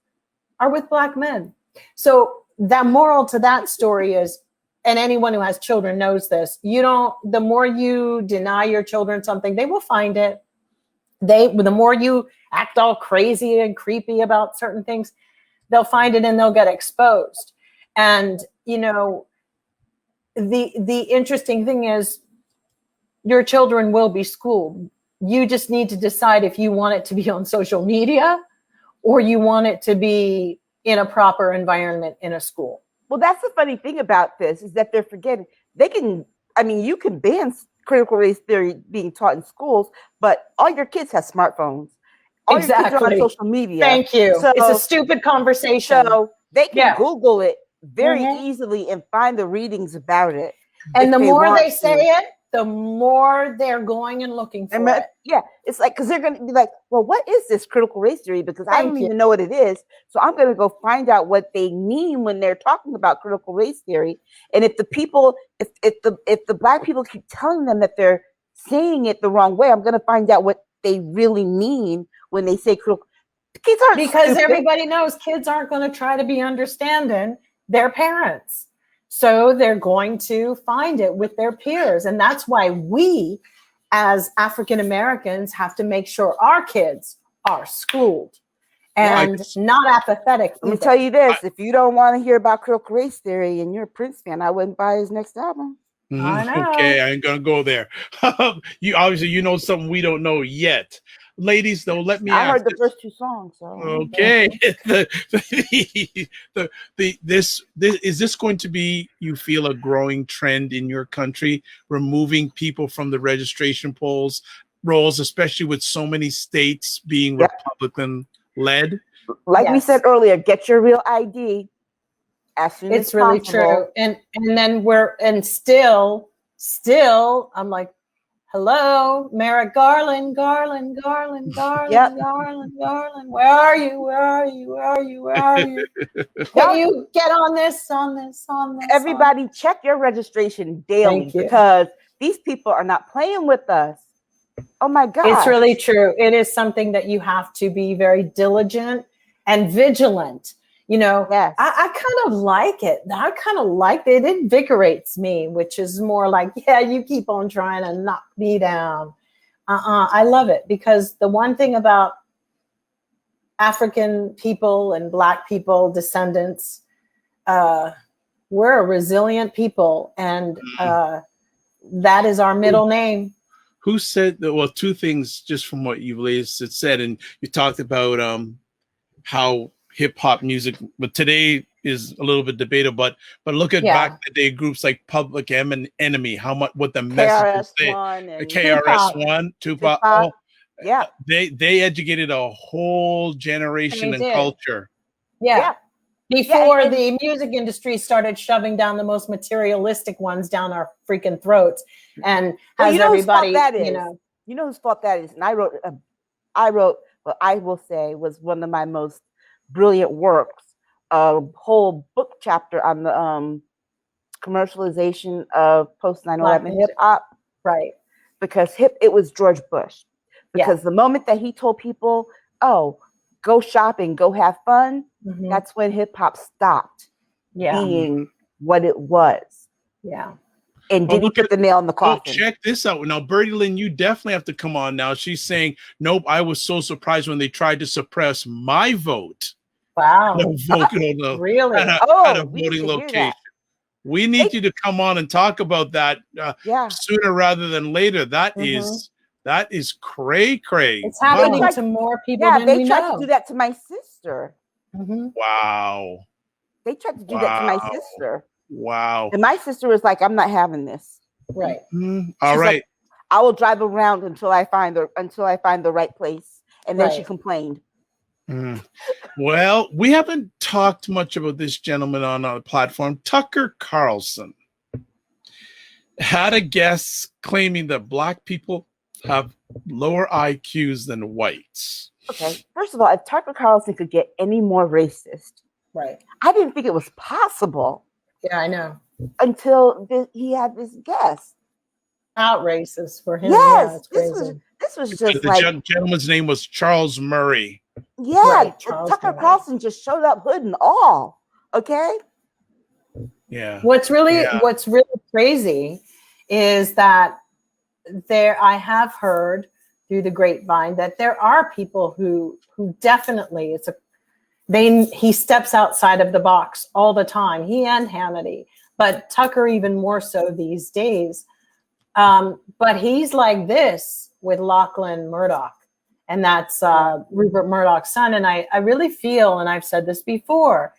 are with Black men. So the moral to that story is, and anyone who has children knows this, the more you deny your children something, they will find it. The more you act all crazy and creepy about certain things, they'll find it and they'll get exposed. And, you know, the interesting thing is your children will be schooled. You just need to decide if you want it to be on social media or you want it to be in a proper environment in a school. Well, that's the funny thing about this is that they're forgetting you can ban critical race theory being taught in schools, but all your kids have smartphones. All your kids are on social media. Thank you. So, it's a stupid conversation. So they can Google it very easily and find the readings about it. And the more they say it, the more they're going and looking for it. Yeah, it's like, because they're going to be like, well, what is this critical race theory? Because I don't even know what it is. So I'm going to go find out what they mean when they're talking about critical race theory. And if the people, if the Black people keep telling them that they're saying it the wrong way, I'm going to find out what they really mean when they say critical. Kids aren't because stupid. Everybody knows kids aren't going to try to be understanding their parents. So they're going to find it with their peers. And that's why we, as African Americans, have to make sure our kids are schooled and not apathetic. Let me tell you this. If you don't want to hear about critical race theory and you're a Prince fan, I wouldn't buy his next album. I know. Okay, I ain't going to go there. You obviously, you know something we don't know yet. Ladies, though, let me ask. I heard the first two songs. So. Okay. This is this going to be, you feel, a growing trend in your country, removing people from the registration rolls, especially with so many states being Republican led? Like we said earlier, get your real ID as soon as possible. It's really true. And then still I'm like, hello, Merrick Garland. Where are you? Can you get on this? Everybody check your registration daily because these people are not playing with us. Oh my God. It's really true. It is something that you have to be very diligent and vigilant. You know, I kind of like it. It invigorates me, which is more like, you keep on trying to knock me down. I love it because the one thing about African people and Black people, descendants, we're a resilient people, and that is our middle name. Who said that? Well, two things just from what you've said, and you talked about how hip hop music, but today is a little bit debatable. But look at back in the day, groups like Public Enemy, what the messages say. KRS-One, Tupac. They educated a whole generation and culture. Before the music industry started shoving down the most materialistic ones down our freaking throats, and everybody, you know whose fault that is. And I wrote what I will say was one of my most brilliant works, a whole book chapter on the commercialization of post 9/11 hip hop. Right. Because it was George Bush. Because the moment that he told people, go shopping, go have fun, that's when hip hop stopped being what it was. Yeah. And did he put the nail in the coffin? Check this out. Now, Bertie Lynn, you definitely have to come on now. She's saying, nope, I was so surprised when they tried to suppress my vote. Wow. Really? At a voting location. We need you to come on and talk about that sooner rather than later. That is cray. It's happening to more people than we know. They tried to do that to my sister. Wow. They tried to do that to my sister. Wow. And my sister was like, I'm not having this. Right. All right. Like, I will drive around until I find the right place. And then she complained. Well, we haven't talked much about this gentleman on our platform. Tucker Carlson had a guest claiming that Black people have lower IQs than whites. Okay. First of all, if Tucker Carlson could get any more racist, I didn't think it was possible. Yeah, I know. Until he had this guest. Out racist for him. Yes, this was just the gentleman's name was Charles Murray. Yeah, Tucker Carlson just showed up hood and all. Okay. Yeah. What's really crazy is that I have heard through the grapevine that there are people who definitely he steps outside of the box all the time, he and Hannity, but Tucker even more so these days. But he's like this with Lachlan Murdoch, and that's Rupert Murdoch's son. And I really feel, and I've said this before,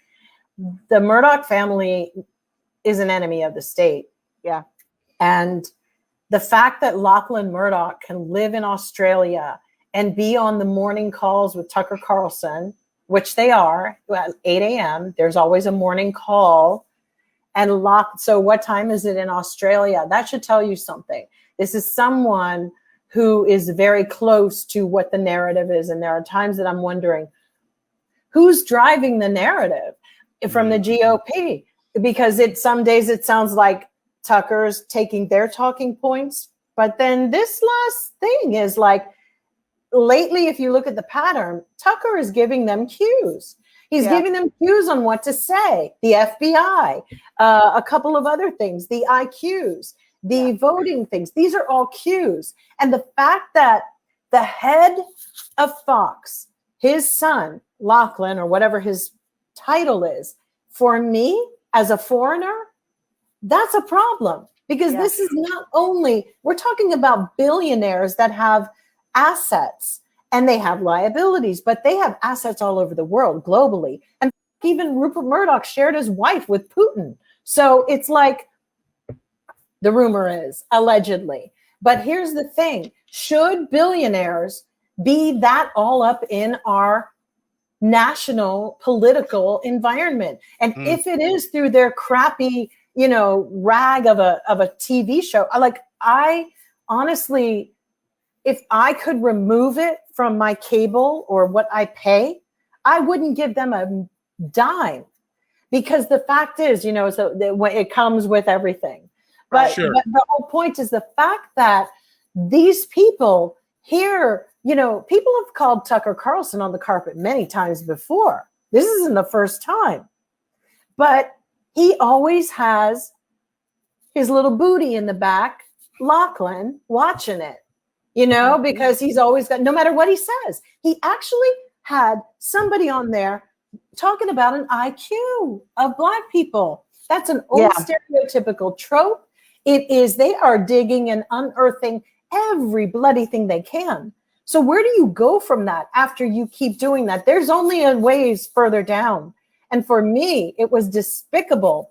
the Murdoch family is an enemy of the state. Yeah. And the fact that Lachlan Murdoch can live in Australia and be on the morning calls with Tucker Carlson, which they are at 8 a.m. There's always a morning call. And so what time is it in Australia? That should tell you something. This is someone who is very close to what the narrative is. And there are times that I'm wondering, who's driving the narrative from the GOP? Because some days it sounds like Tucker's taking their talking points. But then this last thing is like, lately, if you look at the pattern, Tucker is giving them cues. He's giving them cues on what to say. The FBI, a couple of other things, the IQs, the voting things. These are all cues. And the fact that the head of Fox, his son, Lachlan, or whatever his title is, for me as a foreigner, that's a problem. Because this is not only, we're talking about billionaires that have assets and they have liabilities, but they have assets all over the world globally. And even Rupert Murdoch shared his wife with Putin. So it's like, the rumor is, allegedly. But here's the thing. Should billionaires be that all up in our national political environment? And if it is through their crappy, rag of a TV show, I honestly, if I could remove it from my cable or what I pay, I wouldn't give them a dime, because the fact is, so it comes with everything. But, but the whole point is the fact that these people here, people have called Tucker Carlson on the carpet many times before. This isn't the first time. But he always has his little booty in the back, Lachlan, watching it. Because he's always got, no matter what he says, he actually had somebody on there talking about an IQ of Black people. That's an old stereotypical trope. It is, they are digging and unearthing every bloody thing they can. So where do you go from that after you keep doing that? There's only a ways further down. And for me, it was despicable.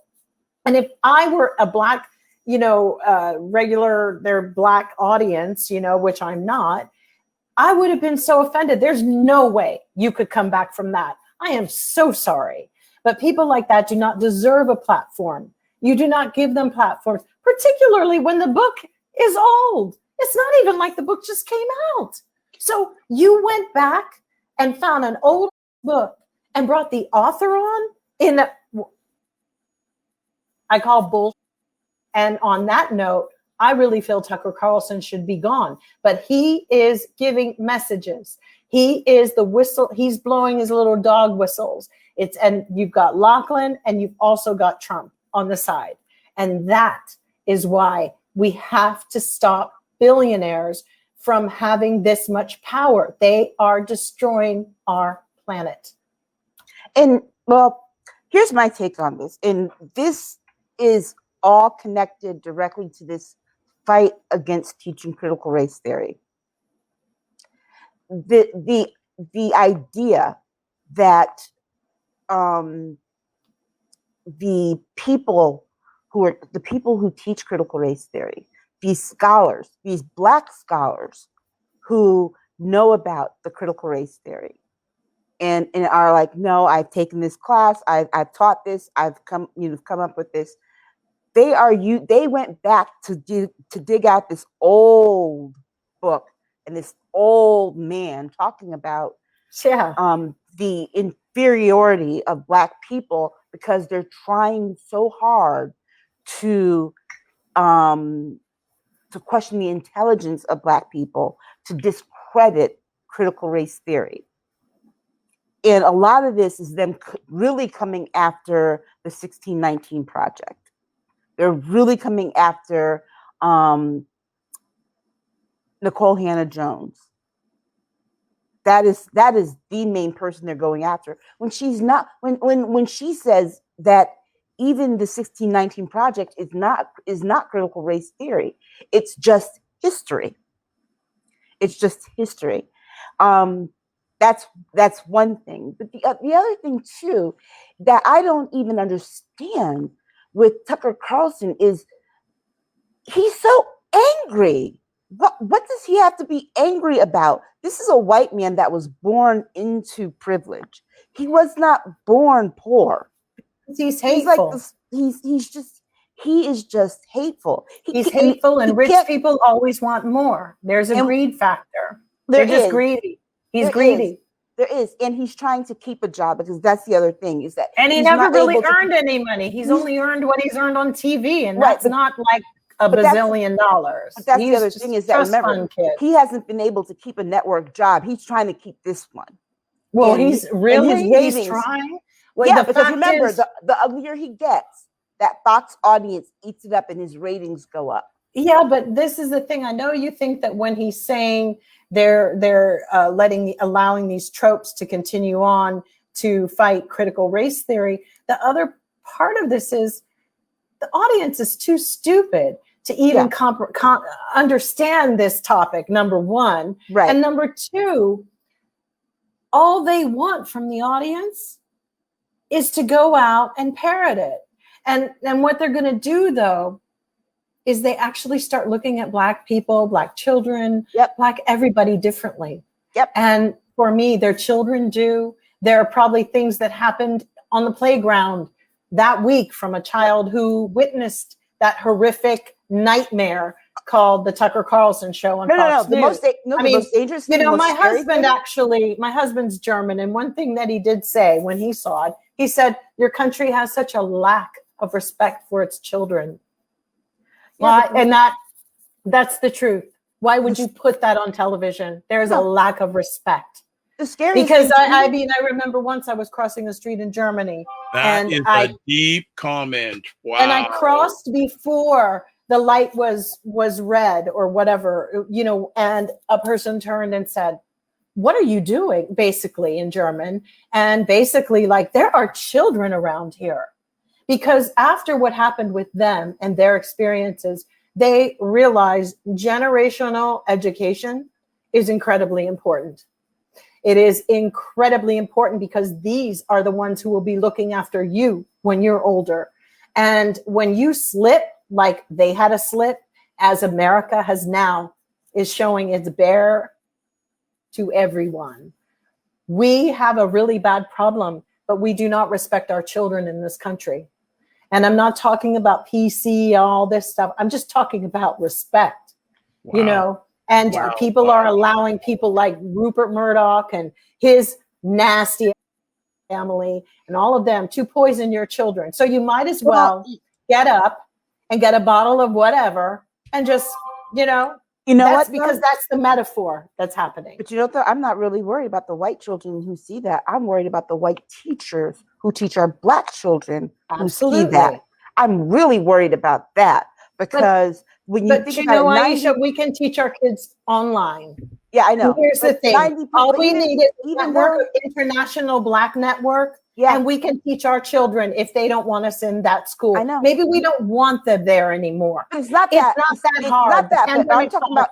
And if I were a Black their Black audience, which I'm not, I would have been so offended. There's no way you could come back from that. I am so sorry. But people like that do not deserve a platform. You do not give them platforms, particularly when the book is old. It's not even like the book just came out. So you went back and found an old book and brought the author on I call bullshit. And on that note, I really feel Tucker Carlson should be gone. But he is giving messages. He is the whistle. He's blowing his little dog whistles. And you've got Lachlan and you've also got Trump on the side. And that is why we have to stop billionaires from having this much power. They are destroying our planet. And well, here's my take on this. And this is all connected directly to this fight against teaching critical race theory. The idea that the people who teach critical race theory, these scholars, these Black scholars who know about the critical race theory and are like, no, I've taken this class, I've taught this, I've come up with this. They went back to dig out this old book and this old man talking about the inferiority of Black people because they're trying so hard to question the intelligence of Black people, to discredit critical race theory. And a lot of this is them really coming after the 1619 Project. They're really coming after Nicole Hannah Jones. That is the main person they're going after. When she's not, when she says that even the 1619 Project is not critical race theory, it's just history. It's just history. That's one thing. But the other thing too that I don't even understand with Tucker Carlson is he's so angry. What does he have to be angry about? This is a white man that was born into privilege. He was not born poor. He's hateful. He is just hateful. He's hateful, and rich people always want more. There's a greed factor. They're just greedy. He's greedy. There is, and he's trying to keep a job, because that's the other thing is that and he never really earned any money. He's only earned what he's earned on TV, and that's not like a bazillion dollars. But that's the other thing is that, remember, he hasn't been able to keep a network job. He's trying to keep this one. Well, he's trying. Well, yeah, because remember, the uglier he gets, that Fox audience eats it up and his ratings go up. Yeah, but this is the thing. I know you think that when he's saying they're allowing these tropes to continue on to fight critical race theory, the other part of this is the audience is too stupid to even understand this topic, number one. Right. And number two, all they want from the audience is to go out and parrot it. And what they're going to do, though, is they actually start looking at Black people, Black children, Black everybody differently. Yep. And for me, their children do. There are probably things that happened on the playground that week from a child who witnessed that horrific nightmare called the Tucker Carlson show on Fox News. The most dangerous thing. My husband's German, and one thing that he did say when he saw it, he said, "Your country has such a lack of respect for its children." Yeah, and that's the truth. Why would you put that on television? There's a lack of respect. The scariest because I remember once I was crossing the street in Germany. That is a deep comment. Wow. And I crossed before the light was red or whatever, and a person turned and said, "What are you doing?" basically in German. And basically like, there are children around here. Because after what happened with them and their experiences, they realized generational education is incredibly important. It is incredibly important because these are the ones who will be looking after you when you're older. And when you slip, like they had a slip, as America is showing its bare to everyone. We have a really bad problem, but we do not respect our children in this country. And I'm not talking about PC, all this stuff. I'm just talking about respect, and people are allowing people like Rupert Murdoch and his nasty family and all of them to poison your children. So you might as well get up and get a bottle of whatever and just, what? Because that's the metaphor that's happening. But I'm not really worried about the white children who see that. I'm worried about the white teachers who teach our Black children who see that. I'm really worried about that because when you think about Aisha, we can teach our kids online. Yeah, I know. Here's the thing. All we need is international Black network. Yeah. And we can teach our children if they don't want us in that school. I know. Maybe we don't want them there anymore. It's not that hard. But I'm talking about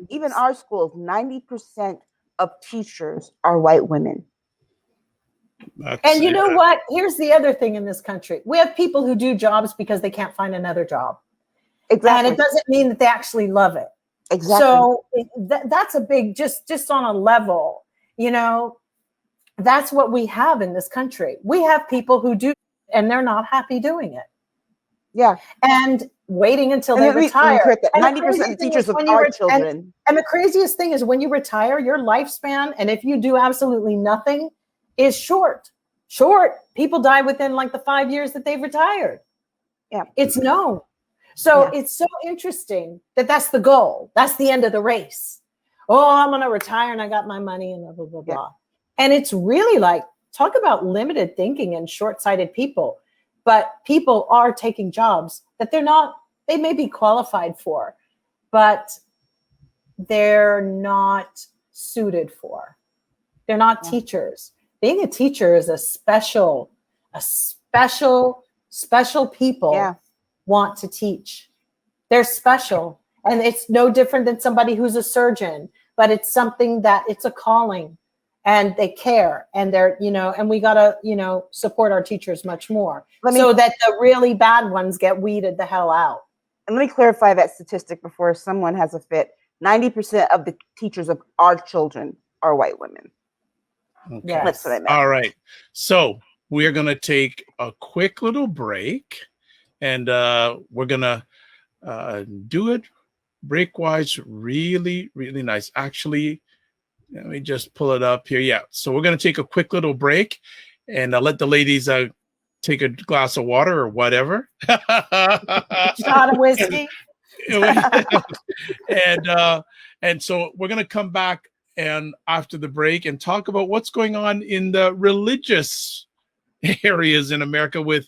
even our schools. 90% of teachers are white women. And you know what? Here's the other thing in this country. We have people who do jobs because they can't find another job. Exactly. And it doesn't mean that they actually love it. Exactly. So that's a big, just on a level, that's what we have in this country. We have people who do, and they're not happy doing it. Yeah. And waiting until they retire. 90% of teachers of our children. And the craziest thing is when you retire, your lifespan, and if you do absolutely nothing, is short. People die within like the 5 years that they've retired. Yeah. It's known. So it's so interesting that that's the goal. That's the end of the race. Oh, I'm going to retire and I got my money and blah, blah, blah. And it's really like, talk about limited thinking and short-sighted people. But people are taking jobs that they may be qualified for, but they're not suited for. They're not teachers. Being a teacher is a special people want to teach. They're special. And it's no different than somebody who's a surgeon, but it's something that it's a calling, and they care, and they're, and we gotta, support our teachers much more so that the really bad ones get weeded the hell out. And let me clarify that statistic before someone has a fit. 90% of the teachers of our children are white women. Okay. Yes. That's what I meant. All right. So we're going to take a quick little break, and we're going to do it break-wise really, really nice. Actually, let me just pull it up here. Yeah. So we're going to take a quick little break, and let the ladies take a glass of water or whatever. Shot of whiskey. And so we're going to come back and after the break and talk about what's going on in the religious areas in America with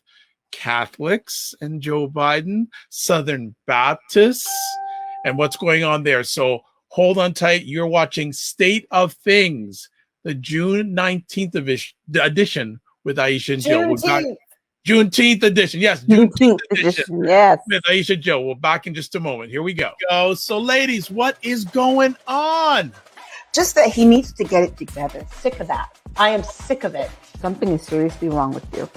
Catholics and Joe Biden, Southern Baptists, and what's going on there. So hold on tight. You're watching State of Things, the June 19th edition with Aisha and Joe. Juneteenth edition. Yes, Juneteenth edition. Yes. With Aisha Joe. We're back in just a moment. Here we go. So, ladies, what is going on? Just that he needs to get it together. Sick of that. I am sick of it. Something is seriously wrong with you.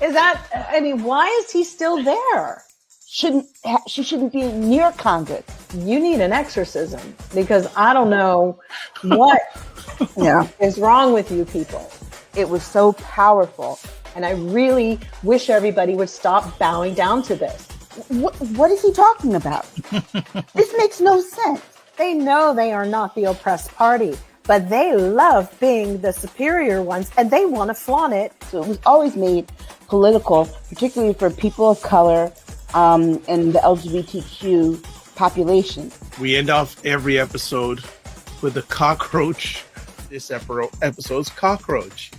Why is he still there? She shouldn't be near Congress. You need an exorcism, because I don't know what is wrong with you people. It was so powerful. And I really wish everybody would stop bowing down to this. What is he talking about? This makes no sense. They know they are not the oppressed party, but they love being the superior ones, and they want to flaunt it. So it was always made political, particularly for people of color and the LGBTQ population. We end off every episode with the cockroach. This episode's cockroach.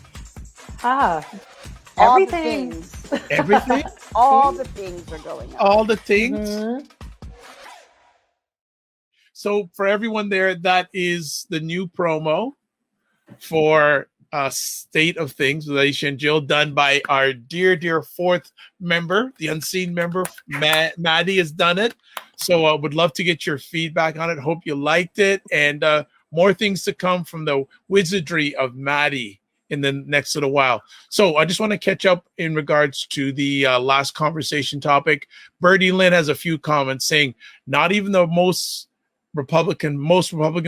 Everything. Everything? All the things are going on. All the things? Mm-hmm. So for everyone there, that is the new promo for State of Things with Aisha and Jill, done by our dear fourth member, the unseen member, Maddie has done it. So I would love to get your feedback on it. Hope you liked it. And more things to come from the wizardry of Maddie in the next little while. So I just want to catch up in regards to the last conversation topic. Birdie Lynn has a few comments saying, not even the most Republican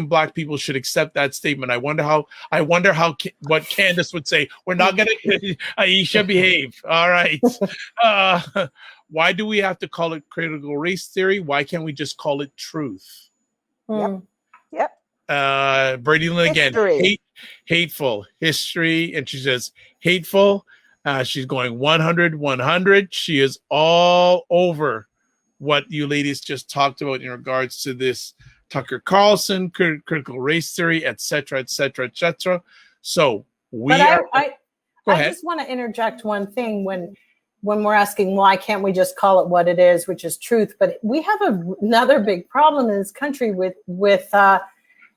Black people should accept that statement. I wonder how what Candace would say. We're not going to Aisha behave. All right. Why do we have to call it critical race theory? Why can't we just call it truth? Yep. Birdie Lynn again, hateful history. And she says hateful. She's going 100. She is all over what you ladies just talked about in regards to this Tucker Carlson, critical race theory, etc. So I just want to interject one thing when we're asking why can't we just call it what it is, which is truth. But we have another big problem in this country with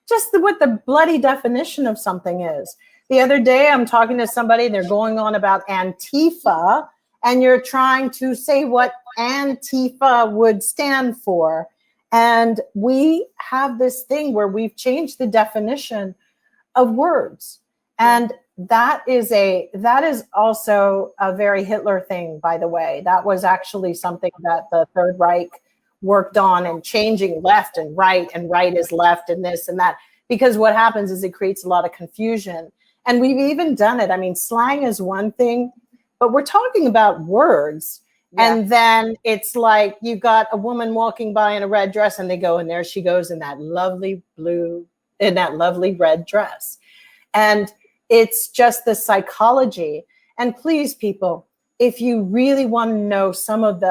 just what the bloody definition of something is. The other day, I'm talking to somebody, they're going on about Antifa, and you're trying to say what Antifa would stand for. And we have this thing where we've changed the definition of words. And that is also a very Hitler thing, by the way. That was actually something that the Third Reich worked on, and changing left and right is left and this and that. Because what happens is it creates a lot of confusion. And we've even done it. I mean, slang is one thing, but we're talking about words. Yeah. And then it's like you got a woman walking by in a red dress, and they go, and there she goes in that lovely red dress. And it's just the psychology. And please, people, if you really want to know some of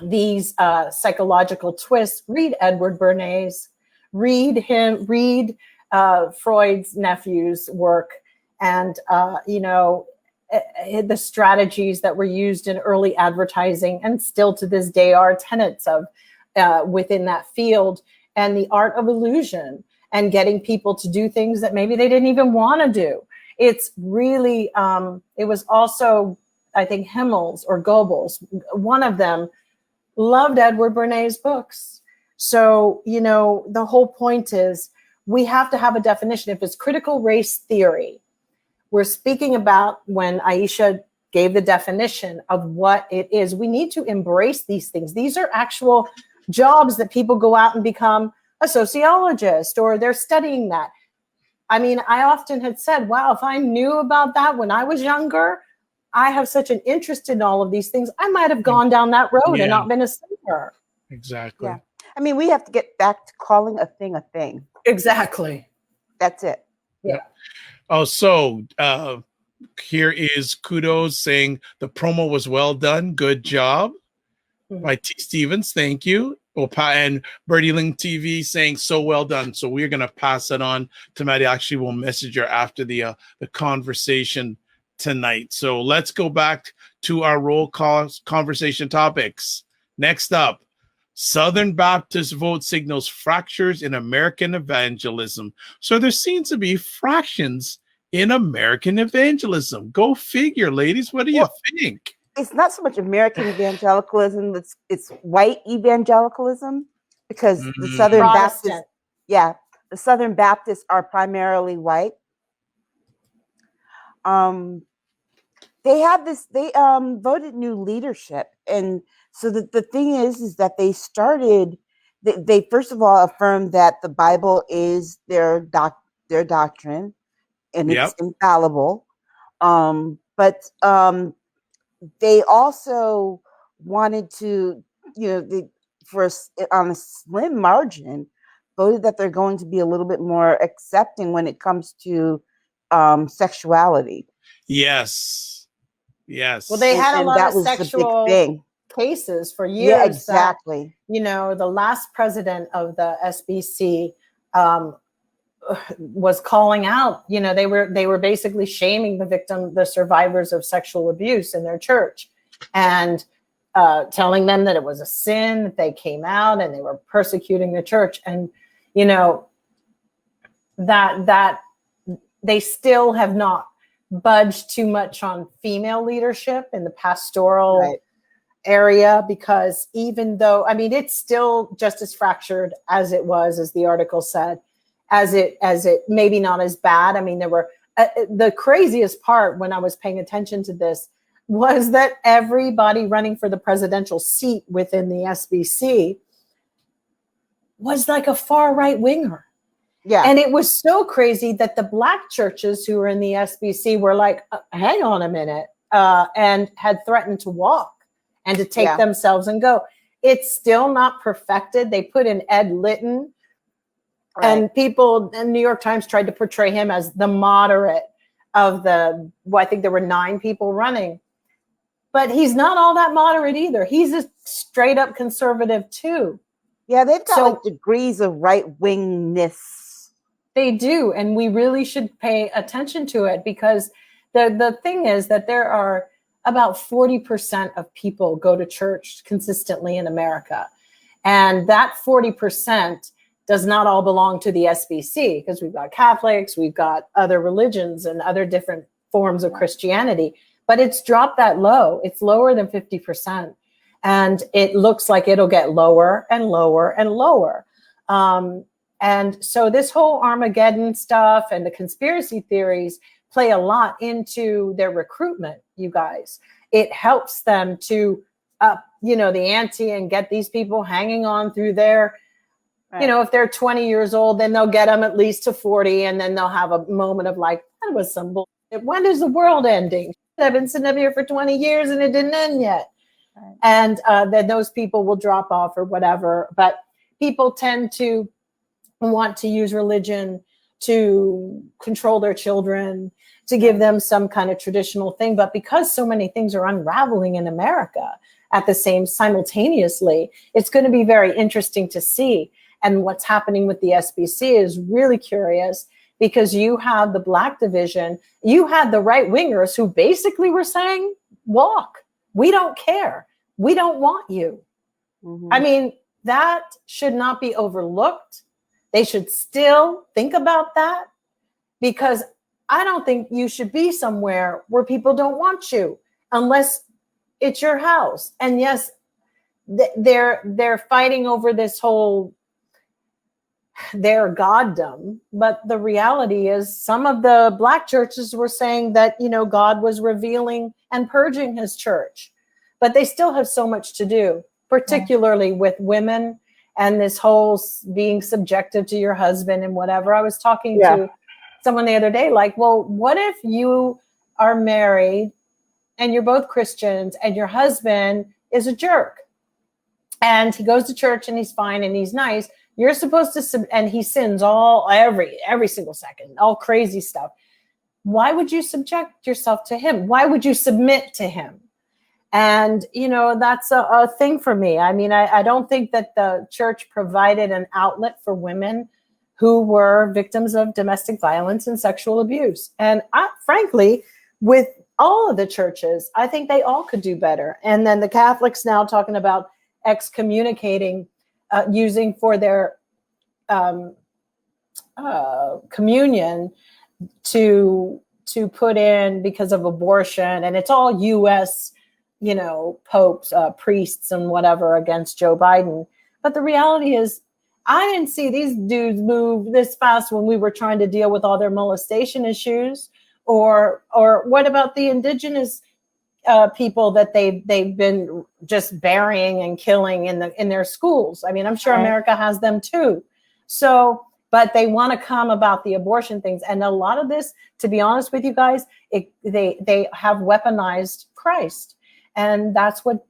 these psychological twists, read Edward Bernays, read Freud's nephew's work, and the strategies that were used in early advertising and still to this day are tenets of within that field, and the art of illusion. and getting people to do things that maybe they didn't even want to do. It's really, it was also, I think, Himmels or Goebbels, one of them, loved Edward Bernays' books. So, you know, the whole point is we have to have a definition. If it's critical race theory, we're speaking about when Aisha gave the definition of what it is. We need to embrace these things. These are actual jobs that people go out and become a sociologist, or they're studying that. I mean, I often had said, wow, if I knew about that when I was younger, I have such an interest in all of these things. I might have gone down that road and not been a singer. Exactly. Yeah. I mean, we have to get back to calling a thing a thing. Exactly. That's it. Yeah. Oh, so here is kudos saying the promo was well done. Good job by T. Stevens. Thank you. And Birdie Ling TV saying so well done. So we're going to pass it on to Maddie. Actually, we'll message her after the conversation tonight. So let's go back to our roll call conversation topics. Next up, Southern Baptist vote signals fractures in American evangelism. So there seems to be fractions in American evangelism. Go figure, ladies. What do you think? It's not so much American evangelicalism, it's white evangelicalism, because the Southern Baptists, the Southern Baptists are primarily white. They have this, they voted new leadership. And so the thing is that they started, they first of all affirmed that the Bible is their doctrine and it's infallible. But they also wanted to, on a slim margin, voted that they're going to be a little bit more accepting when it comes to sexuality. Yes. Well, they had a lot of sexual cases for years. Yeah, exactly. That, the last president of the SBC was calling out, they were basically shaming the survivors of sexual abuse in their church, and telling them that it was a sin that they came out and they were persecuting the church. And, that they still have not budged too much on female leadership in the pastoral area, because even though, it's still just as fractured as it was, as the article said, as it maybe not as bad. There were the craziest part when I was paying attention to this was that everybody running for the presidential seat within the SBC was like a far right winger. Yeah. And it was so crazy that the Black churches who were in the SBC were like, hang on a minute, and had threatened to walk and to take themselves and go. It's still not perfected. They put in Ed Litton. Right. And people in New York Times tried to portray him as the moderate of I think there were 9 people running. But he's not all that moderate either. He's a straight up conservative too. Yeah, they've got degrees of right-wingness. They do. And we really should pay attention to it, because the thing is that there are about 40% of people go to church consistently in America. And that 40% does not all belong to the SBC, because we've got Catholics, we've got other religions and other different forms of Christianity, but it's dropped that low. It's lower than 50%. And it looks like it'll get lower and lower and lower. And so this whole Armageddon stuff and the conspiracy theories play a lot into their recruitment, you guys. It helps them to up, the ante and get these people hanging on through their, if they're 20 years old, then they'll get them at least to 40, and then they'll have a moment of like, that was some bullshit. When is the world ending? I've been sitting up here for 20 years and it didn't end yet. Right. And then those people will drop off or whatever. But people tend to want to use religion to control their children, to give them some kind of traditional thing. But because so many things are unraveling in America at the simultaneously, it's going to be very interesting to see. And what's happening with the SBC is really curious, because you have the Black division, you had the right wingers who basically were saying, walk, we don't care, we don't want you. Mm-hmm. That should not be overlooked. they should still think about that, because I don't think you should be somewhere where people don't want you unless it's your house. And yes, they're fighting over this whole their goddom, but the reality is some of the Black churches were saying that, you know, God was revealing and purging his church, but they still have so much to do, particularly with women and this whole being subjective to your husband and whatever. I was talking to someone the other day, like, well, what if you are married and you're both Christians and your husband is a jerk and he goes to church and he's fine and he's nice. You're supposed to, and he sins every single second, all crazy stuff. Why would you subject yourself to him? Why would you submit to him? And, you know, that's a thing for me. I mean, I don't think that the church provided an outlet for women who were victims of domestic violence and sexual abuse. And frankly, with all of the churches, I think they all could do better. And then the Catholics now talking about excommunicating, using for their communion to put in because of abortion, and it's all U.S., you know, popes, priests, and whatever against Joe Biden. But the reality is, I didn't see these dudes move this fast when we were trying to deal with all their molestation issues, or what about the indigenous people that they've been just burying and killing in their schools? I mean, I'm sure America has them too. So, but they want to come about the abortion things, and a lot of this, to be honest with you guys, they have weaponized Christ, and that's what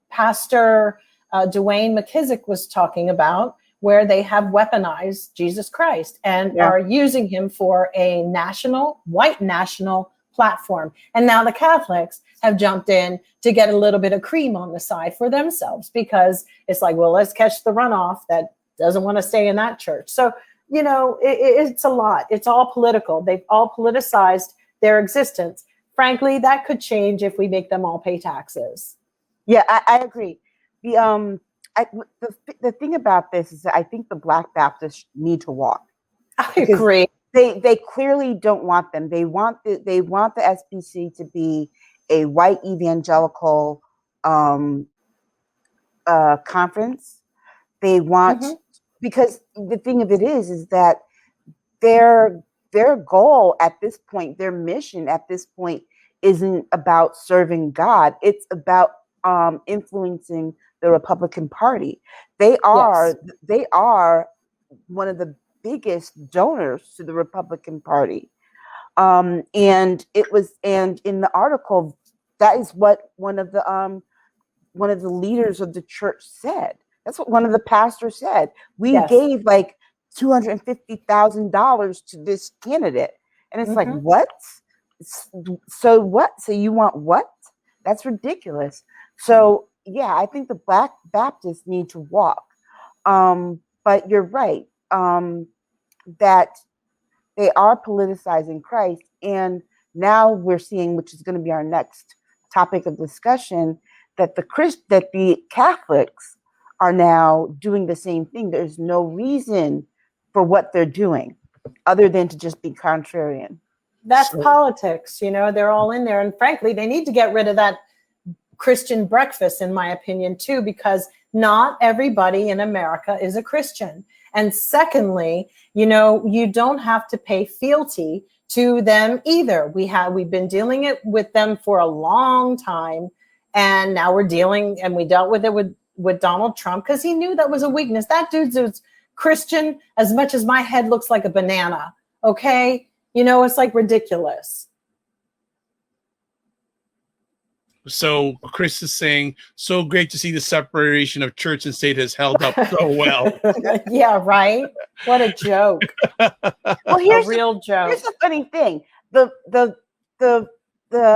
Pastor Dwayne McKissick was talking about, where they have weaponized Jesus Christ and are using him for a white national platform. And now the Catholics have jumped in to get a little bit of cream on the side for themselves, because it's like, well, let's catch the runoff that doesn't want to stay in that church. So, you know, it's a lot. It's all political. They've all politicized their existence. Frankly, that could change if we make them all pay taxes. Yeah, I agree. The thing about this is that I think the Black Baptists need to walk. I agree. They clearly don't want them. They want the SBC to be a white evangelical conference. They want, because the thing of it is that their goal at this point, their mission at this point, isn't about serving God. It's about influencing the Republican Party. They are one of the biggest donors to the Republican Party. And in the article, that is what one of the leaders of the church said. That's what one of the pastors said. We gave like $250,000 to this candidate. And it's like, what? So what? So you want what? That's ridiculous. So yeah, I think the Black Baptists need to walk. But you're right, that they are politicizing Christ. And now we're seeing, which is going to be our next topic of discussion, that the Catholics are now doing the same thing. There's no reason for what they're doing other than to just be contrarian. That's politics, you know, they're all in there. And frankly, they need to get rid of that Christian breakfast, in my opinion, too, because not everybody in America is a Christian. And secondly, you know, you don't have to pay fealty to them either. We've been dealing with them for a long time. And now we dealt with it with Donald Trump, because he knew that was a weakness. That dude's Christian as much as my head looks like a banana. Okay. You know, it's like ridiculous. So Chris is saying, so great to see the separation of church and state has held up so well. Yeah, right. What a joke. Well, here's a real joke. Here's the funny thing. The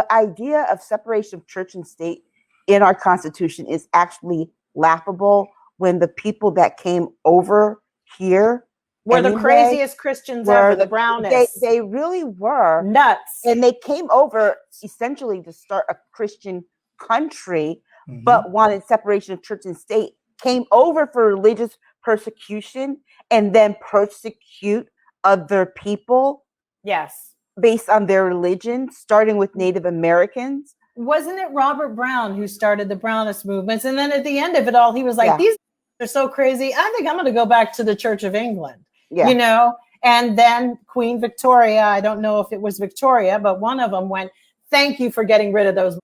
idea of separation of church and state in our Constitution is actually laughable when the people that came over here were the craziest Christians ever, the brownest. They really were nuts. And they came over essentially to start a Christian country, but wanted separation of church and state, came over for religious persecution and then persecute other people Yes. based on their religion, starting with Native Americans. Wasn't it Robert Brown who started the Brownist movements? And then at the end of it all, he was like, Yeah. these are so crazy. I think I'm going to go back to the Church of England, Yeah. you know? And then Queen Victoria, I don't know if it was Victoria, but one of them went, thank you for getting rid of those.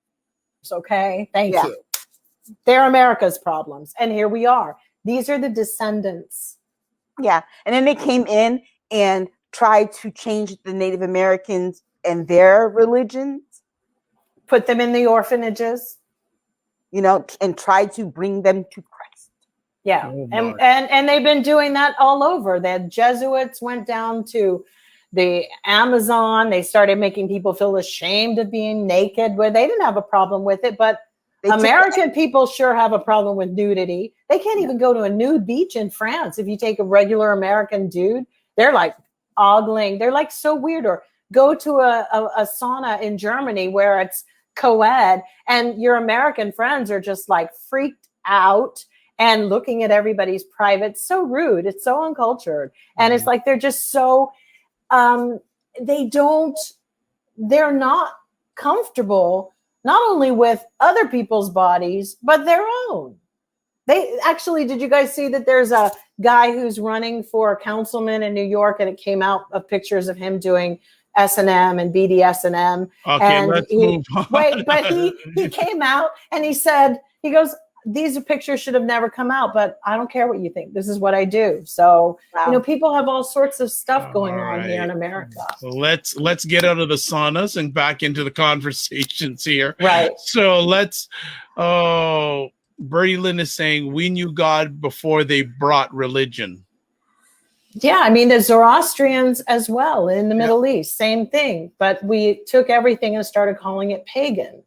Okay. Thank Yeah. you. They're America's problems. And here we are. These are the descendants. Yeah. And then they came in and tried to change the Native Americans and their religions, Put them in the orphanages. you know, and tried to bring them to Christ. Yeah. Oh, and they've been doing that all over. The Jesuits went down to the Amazon. They started making people feel ashamed of being naked, where they didn't have a problem with it, but American people sure have a problem with nudity. They can't even go to a nude beach in France. If you take a regular American dude, they're like ogling. They're like so weird. Or go to a sauna in Germany where it's co-ed and your American friends are just like freaked out and looking at everybody's private. So rude. It's so uncultured. And it's like, they're just so, they're not comfortable, not only with other people's bodies, but their own. They actually, did you guys see that there's a guy who's running for councilman in New York, and it came out of pictures of him doing S&M and BDSM. Okay, and let's move on. Wait, but he came out and he said, he goes, these pictures should have never come out, but I don't care what you think. This is what I do. So, Wow. you know, people have all sorts of stuff going All on here in right. America. Well, let's get out of the saunas and back into the conversations here. Right. So Bertie Lynn is saying we knew God before they brought religion. Yeah, I mean, the Zoroastrians as well in the Middle East, same thing. But we took everything and started calling it pagan.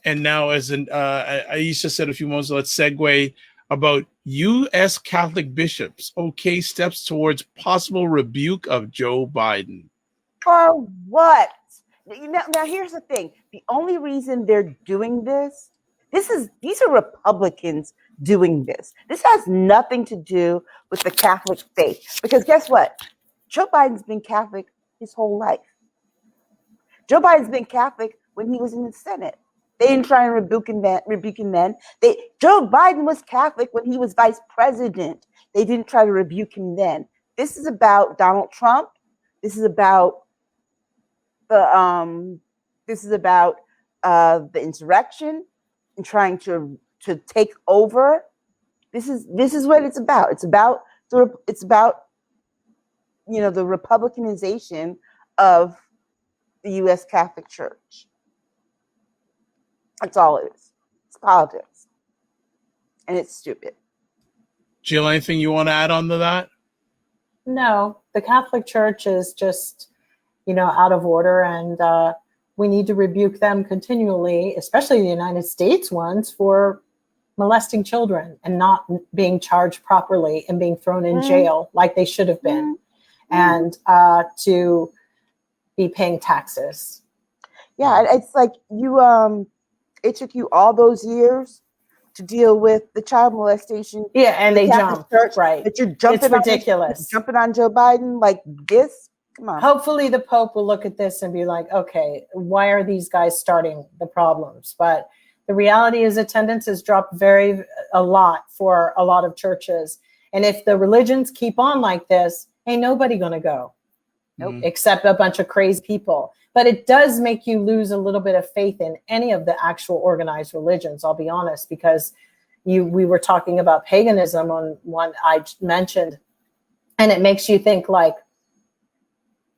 And now, as Aisha said a few moments ago, let's segue about U.S. Catholic bishops. Okay, steps towards possible rebuke of Joe Biden. For what? Now here's the thing. The only reason they're doing these are Republicans doing this. This has nothing to do with the Catholic faith. Because guess what? Joe Biden's been Catholic his whole life. Joe Biden's been Catholic when he was in the Senate. They didn't try and rebuke him then. Joe Biden was Catholic when he was vice president. They didn't try to rebuke him then. This is about Donald Trump. This is about the insurrection and trying to take over. This is what it's about. It's about the Republicanization of the U.S. Catholic Church. That's all it is. It's politics, and it's stupid. Jill, anything you want to add on to that? No, the Catholic Church is just, out of order, and we need to rebuke them continually, especially the United States ones, for molesting children and not being charged properly and being thrown in jail like they should have been, and to be paying taxes. Yeah, it's like it took you all those years to deal with the child molestation. Yeah, and they Catholic jump, Church, right? But you're jumping It's ridiculous. Jumping on Joe Biden like this. Come on. Hopefully the Pope will look at this and be like, okay, why are these guys starting the problems? But the reality is attendance has dropped a lot for a lot of churches. And if the religions keep on like this, ain't nobody going to go. Nope. Except a bunch of crazy people. But it does make you lose a little bit of faith in any of the actual organized religions, I'll be honest, because we were talking about paganism on one I mentioned, and it makes you think like,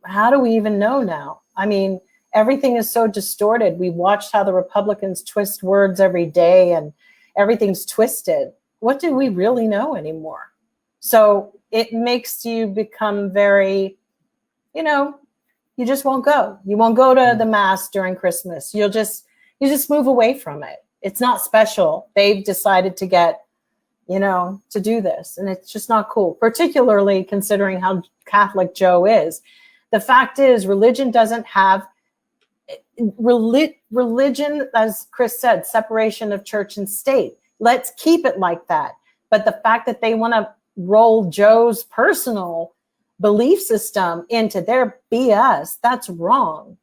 how do we even know now? I mean, everything is so distorted. We watched how the Republicans twist words every day and everything's twisted. What do we really know anymore? So it makes you become very, you just won't go. You won't go to the mass during Christmas. You just move away from it. It's not special. They've decided to get, to do this. And it's just not cool, particularly considering how Catholic Joe is. The fact is, religion doesn't have religion, as Chris said, separation of church and state. Let's keep it like that. But the fact that they want to roll Joe's personal belief system into their BS. That's wrong.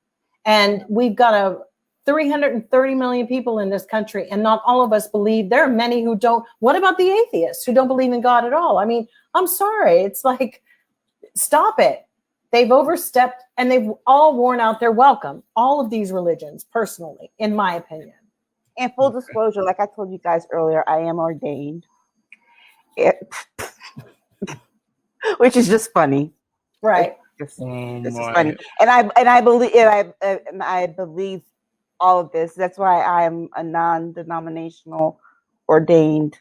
And we've got 330 million people in this country, and not all of us believe. There are many who don't. What about the atheists who don't believe in God at all? I mean, I'm sorry. It's like, stop it. They've overstepped, and they've all worn out their welcome. All of these religions, personally, in my opinion. And full disclosure, like I told you guys earlier, I am ordained, which is just funny, right? This is funny, and I believe all of this. That's why I am a non-denominational ordained.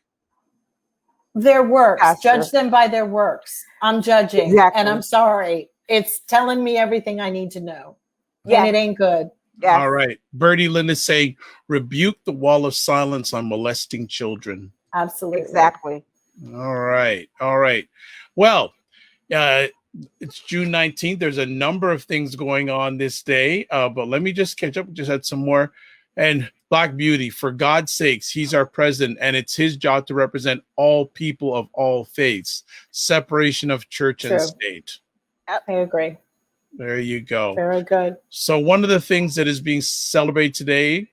Their works, pastor. Judge them by their works. I'm judging, Exactly. and I'm sorry. It's telling me everything I need to know, Yeah. and it ain't good. Yes. All right. Bertie Lynn is saying, rebuke the wall of silence on molesting children. Absolutely. Exactly. All right. All right. Well, it's June 19th. There's a number of things going on this day, but let me just catch up. Just had some more. And Black Beauty, for God's sakes, he's our president, and it's his job to represent all people of all faiths. Separation of church and state. I agree. There you go. Very good. So one of the things that is being celebrated today,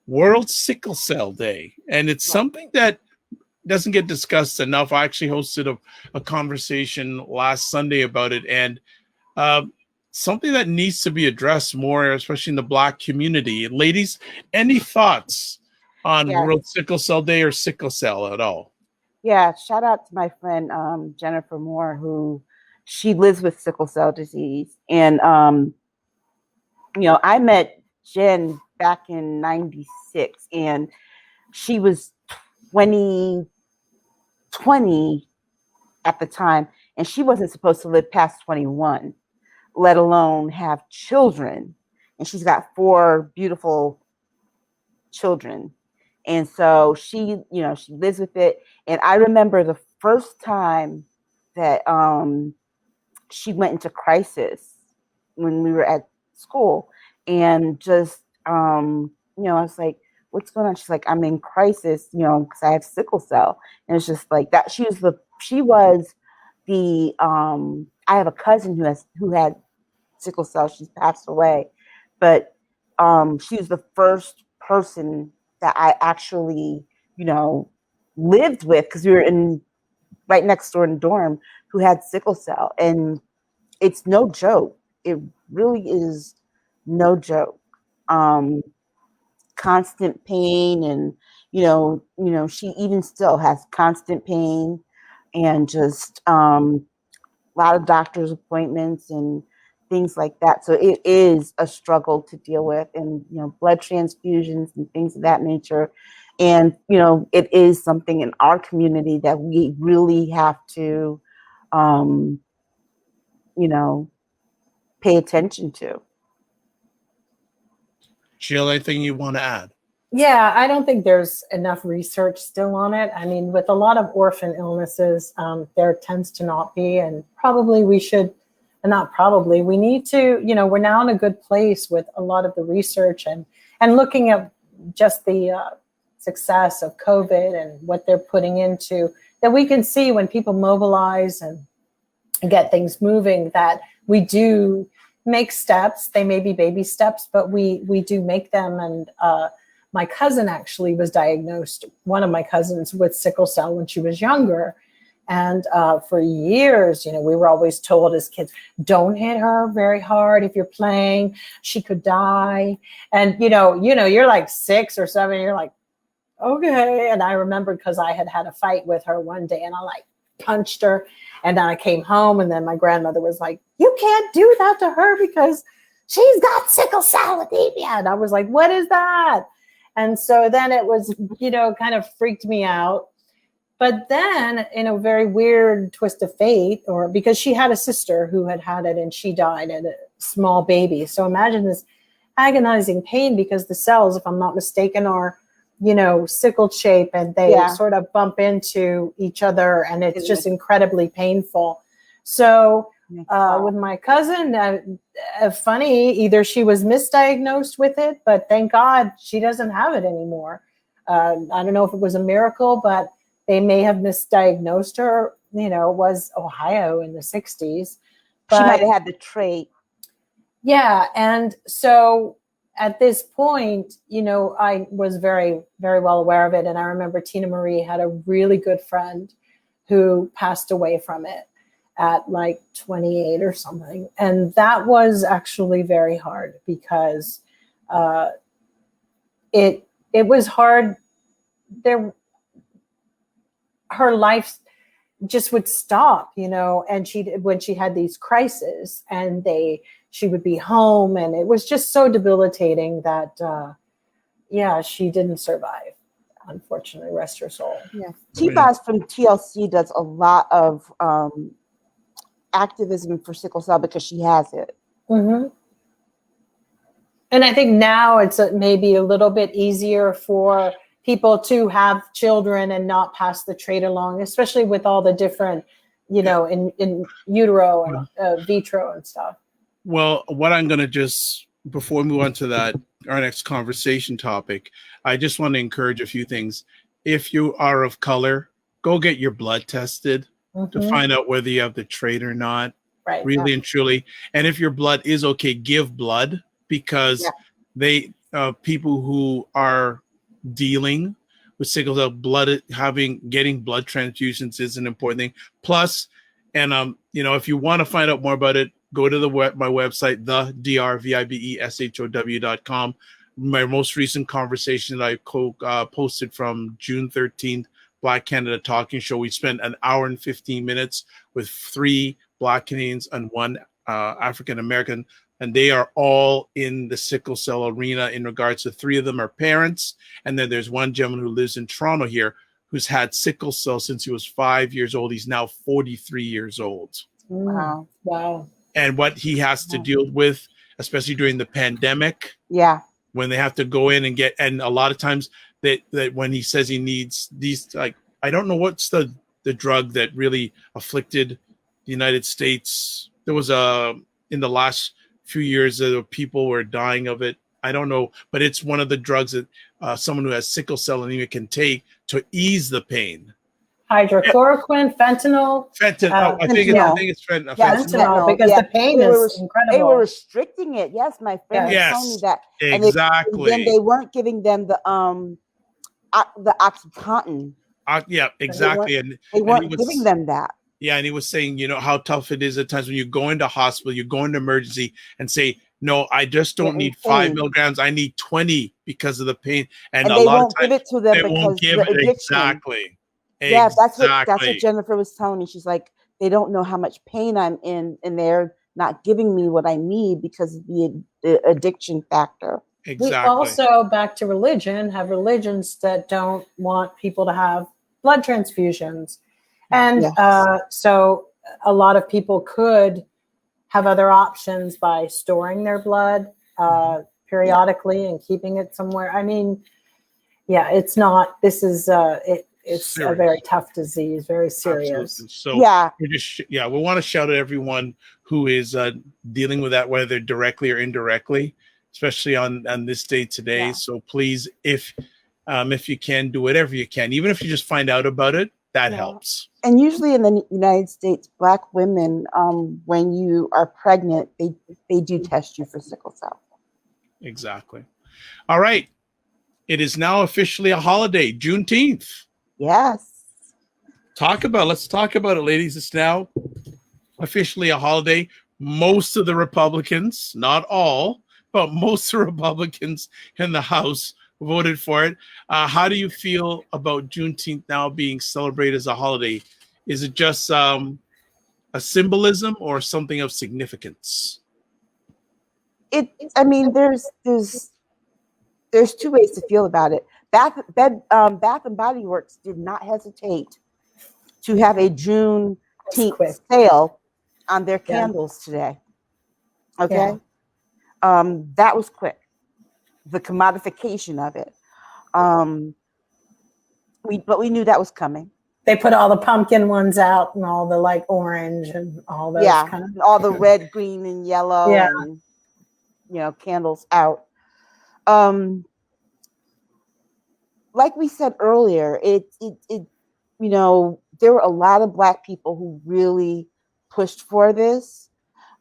World Sickle Cell Day. And it's something that doesn't get discussed enough. I actually hosted a conversation last Sunday about it, and something that needs to be addressed more, especially in the Black community. Ladies, any thoughts on World Sickle Cell Day or sickle cell at all? Yeah, shout out to my friend Jennifer Moore, who she lives with sickle cell disease. And, I met Jen back in 96, and she was 20 at the time, and she wasn't supposed to live past 21, let alone have children. And she's got 4 beautiful children. And so she lives with it. And I remember the first time that she went into crisis when we were at school, and just, I was like, what's going on? She's like, I'm in crisis, because I have sickle cell. And it's just like that. She was the, I have a cousin who had sickle cell. She's passed away, but she was the first person that I actually, lived with, because we were right next door in the dorm, who had sickle cell. And it's no joke. It really is no joke. Constant pain, and she even still has constant pain, and just a lot of doctor's appointments and things like that. So it is a struggle to deal with, and blood transfusions and things of that nature. And it is something in our community that we really have to pay attention to. Jill, anything you want to add? Yeah, I don't think there's enough research still on it. I mean, with a lot of orphan illnesses, there tends to not be, and probably we should, not probably, we need to, we're now in a good place with a lot of the research and looking at just the success of COVID and what they're putting into, that we can see when people mobilize and get things moving, that we do make steps. They may be baby steps, but we do make them. And my cousin actually was diagnosed, one of my cousins, with sickle cell when she was younger. And for years, we were always told as kids, don't hit her very hard if you're playing, she could die. And, you're like 6 or 7, you're like, okay. And I remember, because I had a fight with her one day, and I punched her. And then I came home, and then my grandmother was like, you can't do that to her because she's got sickle cell anemia. And I was like, what is that? And so then it was, kind of freaked me out. But then, in a very weird twist of fate, or because she had a sister who had it and she died at a small baby. So imagine this agonizing pain, because the cells, if I'm not mistaken, are, sickle shape, and they sort of bump into each other, and it's just incredibly painful. So with my cousin, funny, either she was misdiagnosed with it, but thank God she doesn't have it anymore. I don't know if it was a miracle, but they may have misdiagnosed her was Ohio in the 60s. She might But have had the trait. yeah, and so at this point, I was very, very well aware of it. And I remember Tina Marie had a really good friend who passed away from it at like 28 or something. And that was actually very hard because it was hard. Her life just would stop, and when she had these crises and she would be home, and it was just so debilitating that she didn't survive, unfortunately. Rest her soul. Yeah. T-Boz from TLC does a lot of activism for sickle cell because she has it. Mm-hmm. And I think now it's maybe a little bit easier for people to have children and not pass the trait along, especially with all the different, in utero and vitro and stuff. Well, what I'm going to just, before we move on to our next conversation topic, I just want to encourage a few things. If you are of color, go get your blood tested to find out whether you have the trait or not. Right. Really and truly. And if your blood is okay, give blood, because people who are dealing with sickle cell getting blood transfusions is an important thing. Plus, and if you want to find out more about it, go to my website, thedrvibeshow.com. My most recent conversation that I posted from June 13th, Black Canada Talking Show. We spent an hour and 15 minutes with 3 Black Canadians and 1 African American, and they are all in the sickle cell arena in regards to 3 of them are parents. And then there's 1 gentleman who lives in Toronto here who's had sickle cell since he was 5 years old. He's now 43 years old. Wow. And what he has to deal with, especially during the pandemic. Yeah. When they have to go in and a lot of times that when he says he needs these, like, I don't know what's the drug that really afflicted the United States. There was in the last few years people were dying of it. I don't know, but it's one of the drugs that someone who has sickle cell anemia can take to ease the pain. Hydrochloroquine, fentanyl. I think it's fentanyl. Fentanyl, because the pain is incredible. They were restricting it. Yes, my friend told me that. Exactly. And then they weren't giving them the OxyContin. Yeah, exactly. They weren't giving them that. Yeah, and he was saying, how tough it is at times when you go into hospital, you go into emergency and say, no, I just don't need 5 milligrams. I need 20 because of the pain. And a they lot won't of times give it to them they because won't give the it. addiction. Exactly. Yeah, that's what Jennifer was telling me. She's like, they don't know how much pain I'm in, and they're not giving me what I need because of the addiction factor. Exactly. We also, back to religion, have religions that don't want people to have blood transfusions. And so a lot of people could have other options by storing their blood periodically and keeping it somewhere. I mean, it's not, this is, it's serious. A very tough disease, very serious. Absolutely. So we want to shout at everyone who is dealing with that, whether directly or indirectly, especially on this day today. So please, if you can, do whatever you can, even if you just find out about it, that helps. And usually in the United States, Black women, when you are pregnant, they do test you for sickle cell. Exactly. All right. It is now officially a holiday, Juneteenth. Yes. Let's talk about it, ladies. It's now officially a holiday. Most of the Republicans, not all, but most of the Republicans in the House voted for it. How do you feel about Juneteenth now being celebrated as a holiday? Is it just a symbolism or something of significance? I mean, there's 2 ways to feel about it. Bath and Body Works did not hesitate to have a Juneteenth sale on their candles today. Okay, that was quick. The commodification of it. We knew that was coming. They put all the pumpkin ones out and all the like orange and all those all the red, green, and yellow. And, candles out. Like we said earlier, there were a lot of Black people who really pushed for this.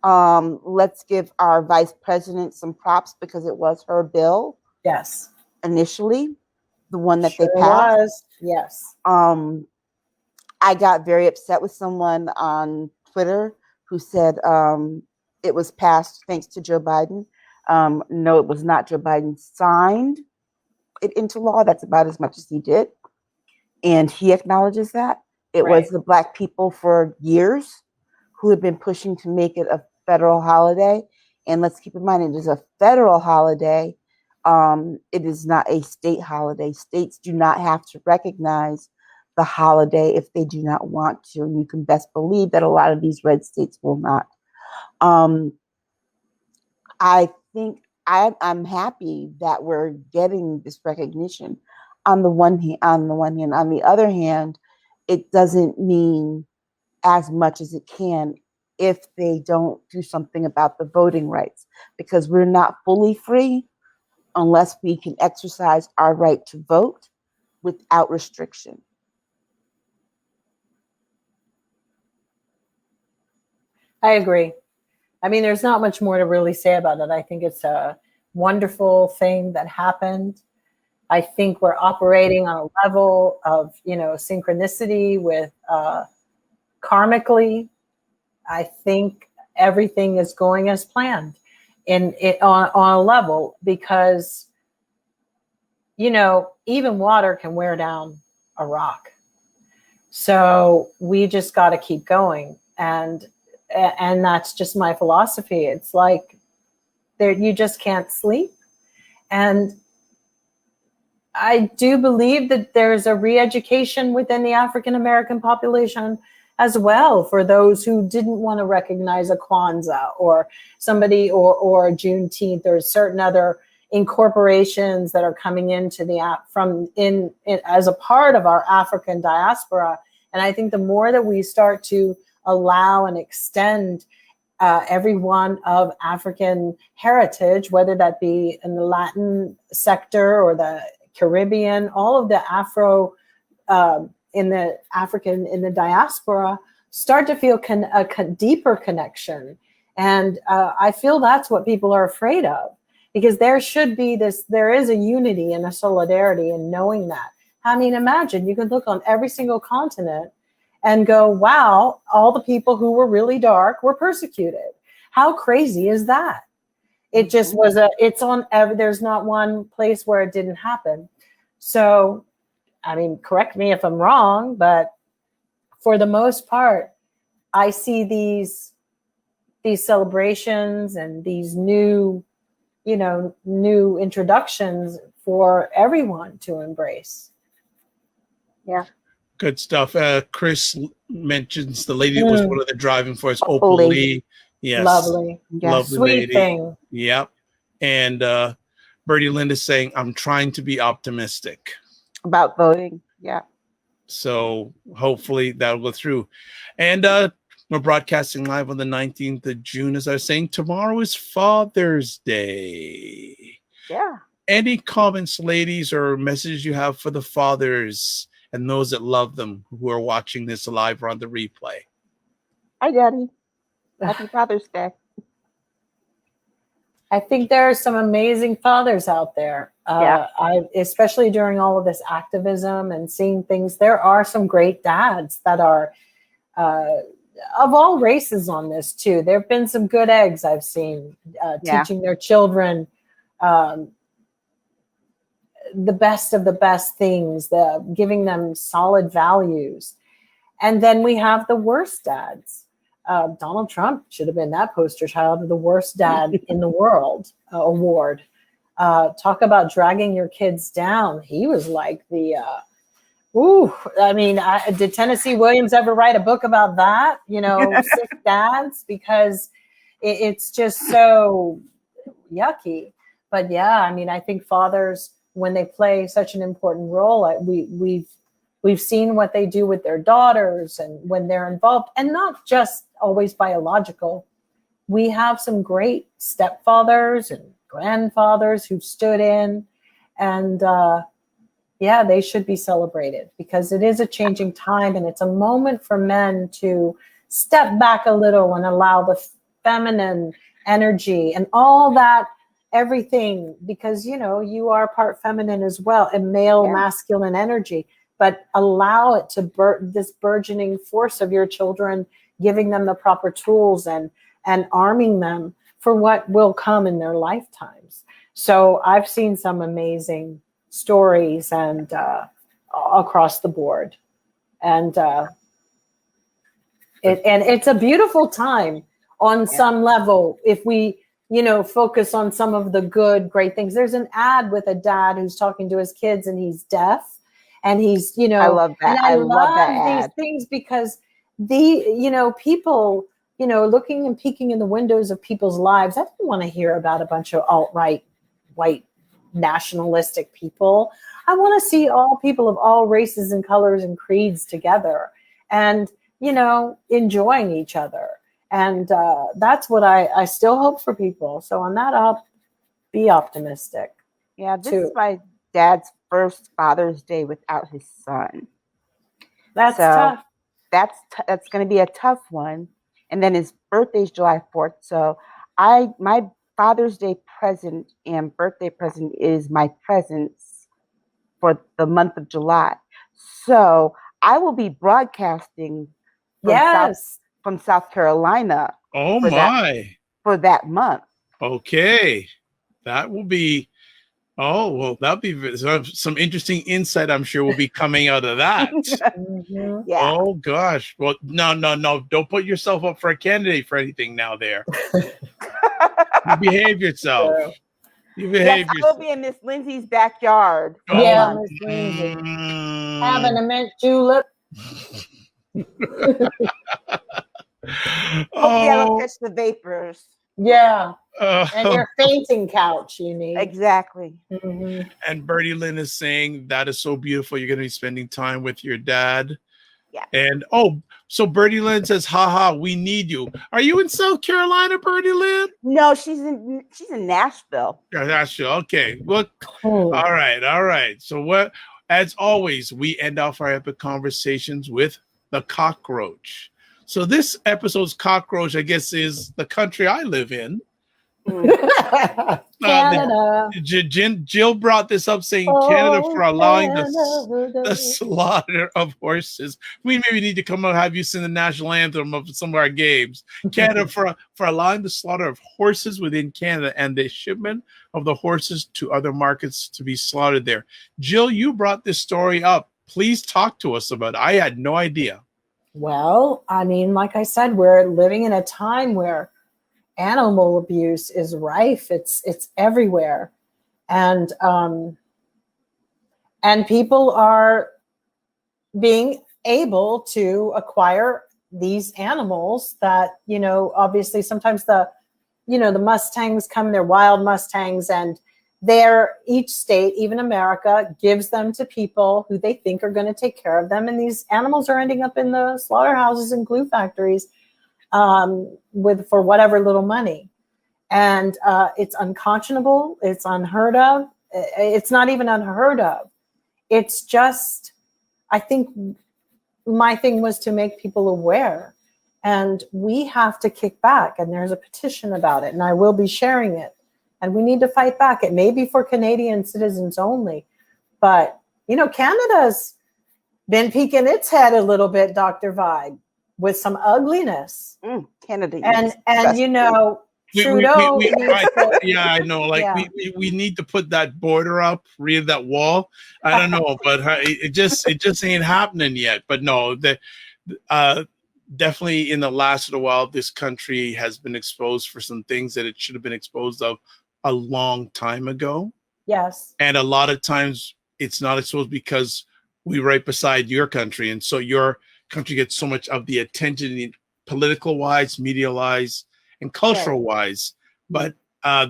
Let's give our vice president some props because it was her bill. Yes. Initially, the one that they Sure passed. was. Yes. I got very upset with someone on Twitter who said it was passed thanks to Joe Biden. No, it was not. Joe Biden signed it into law. That's about as much as he did. And he acknowledges that. It was the Black people for years who have been pushing to make it a federal holiday. And let's keep in mind, it is a federal holiday. It is not a state holiday. States do not have to recognize the holiday if they do not want to. And you can best believe that a lot of these red states will not. I think I'm happy that we're getting this recognition on the one hand. On the other hand, it doesn't mean as much as it can if they don't do something about the voting rights, because we're not fully free unless we can exercise our right to vote without restriction. I agree. I mean, there's not much more to really say about it. I think it's a wonderful thing that happened. I think we're operating on a level of, synchronicity with karmically. I think everything is going as planned on a level, because, even water can wear down a rock. So we just got to keep going. And that's just my philosophy. It's like you just can't sleep. And I do believe that there's a re-education within the African-American population as well, for those who didn't want to recognize a Kwanzaa or somebody or Juneteenth or certain other incorporations that are coming into as a part of our African diaspora. And I think the more that we start to allow and extend everyone of African heritage, whether that be in the Latin sector or the Caribbean, all of the Afro in the diaspora, start to feel a deeper connection. And I feel that's what people are afraid of, because there is a unity and a solidarity in knowing that. I mean, imagine you could look on every single continent and go, wow, all the people who were really dark were persecuted. How crazy is that? It just was there's not one place where it didn't happen. So, I mean, correct me if I'm wrong, but for the most part, I see these celebrations and these new introductions for everyone to embrace. Yeah. Good stuff. Chris mentions the lady that was one of the driving force, Opal Lee. Yes. Lovely. Lovely Sweet lady. thing. Yep. And Bertie Linda saying, I'm trying to be optimistic about voting. Yeah. So hopefully that'll go through. And we're broadcasting live on the 19th of June. As I was saying, tomorrow is Father's Day. Yeah. Any comments, ladies, or messages you have for the fathers and those that love them who are watching this live or on the replay? Hi, Daddy. Happy Father's Day. I think there are some amazing fathers out there. Especially during all of this activism and seeing things, there are some great dads that are of all races on this too. There have been some good eggs I've seen teaching their children the best of the best things, giving them solid values. And then we have the worst dads. Donald Trump should have been that poster child of the worst dad in the world award. Talk about dragging your kids down. He was like did Tennessee Williams ever write a book about that? Sick dads, because it's just so yucky. But yeah, I mean, I think fathers, when they play such an important role, we've seen what they do with their daughters and when they're involved, and not just always biological. We have some great stepfathers and grandfathers who've stood in, and yeah, they should be celebrated because it is a changing time, and it's a moment for men to step back a little and allow the feminine energy and all that, everything, because you are part feminine as well, and male masculine energy, but allow it to this burgeoning force of your children, giving them the proper tools and arming them for what will come in their lifetimes. So I've seen some amazing stories and across the board, and it's a beautiful time on some level if we focus on some of the great things. There's an ad with a dad who's talking to his kids and he's deaf, and he's I love that. And I love that these things because people looking and peeking in the windows of people's lives. I don't want to hear about a bunch of alt-right white nationalistic people. I want to see all people of all races and colors and creeds together and enjoying each other. And that's what I still hope for people. So on that, I'll be optimistic. Yeah, this is my dad's first Father's Day without his son. That's tough. That's going to be a tough one. And then his birthday's July 4th. So my Father's Day present and birthday present is my presents for the month of July. So I will be broadcasting from South Carolina. Oh for that month. Okay. That will be that'll be some interesting insight, I'm sure, will be coming out of that. Mm-hmm. Yeah. Oh gosh. Well, no. Don't put yourself up for a candidate for anything now there. You behave yourself. You behave yourself. I will be in Miss Lindsay's backyard. Yeah, Miss Lindsay. Having a mint julep. Hopefully I don't catch the vapors. Yeah. And your fainting couch you need. Exactly. Mm-hmm. And Bertie Lynn is saying that is so beautiful. You're going to be spending time with your dad. Yeah. And so Bertie Lynn says, haha, we need you. Are you in South Carolina, Bertie Lynn? No, she's in Nashville. Nashville. Okay. Well, all right. So as always, we end off our epic conversations with the cockroach. So this episode's cockroach, I guess, is the country I live in. Canada. Jill brought this up, saying Canada for allowing the slaughter of horses. We maybe need to come and have you sing the national anthem of some of our games. Canada for allowing the slaughter of horses within Canada and the shipment of the horses to other markets to be slaughtered there. Jill, you brought this story up. Please talk to us about it. I had no idea. Well, I mean, like I said, we're living in a time where animal abuse is rife. It's everywhere, and people are being able to acquire these animals that obviously sometimes the Mustangs come, they're wild Mustangs, and each state, even America, gives them to people who they think are going to take care of them, and these animals are ending up in the slaughterhouses and glue factories for whatever little money. And it's unconscionable. It's unheard of. It's not even unheard of. It's just, I think my thing was to make people aware, and we have to kick back. And there's a petition about it, and I will be sharing it. And we need to fight back. It may be for Canadian citizens only, but Canada's been peeking its head a little bit, Dr. Vibe, with some ugliness. Canada, and Trudeau. I know. Like we need to put that border up, read that wall. I don't know, but it just ain't happening yet. But no, definitely in the last little while, this country has been exposed for some things that it should have been exposed of a long time ago. Yes. And a lot of times it's not exposed because we're right beside your country. And so your country gets so much of the attention, political wise, media wise, and cultural wise. But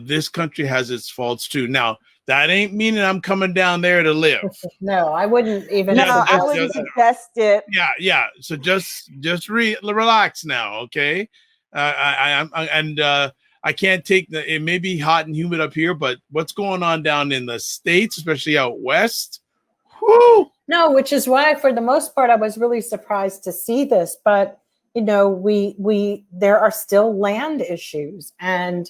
this country has its faults too. Now, that ain't meaning I'm coming down there to live. No, I wouldn't even. I wouldn't suggest it. Yeah. So just relax now, okay? I can't take it may be hot and humid up here, but what's going on down in the States, especially out west? Woo! No, which is why, for the most part, I was really surprised to see this. But there are still land issues, and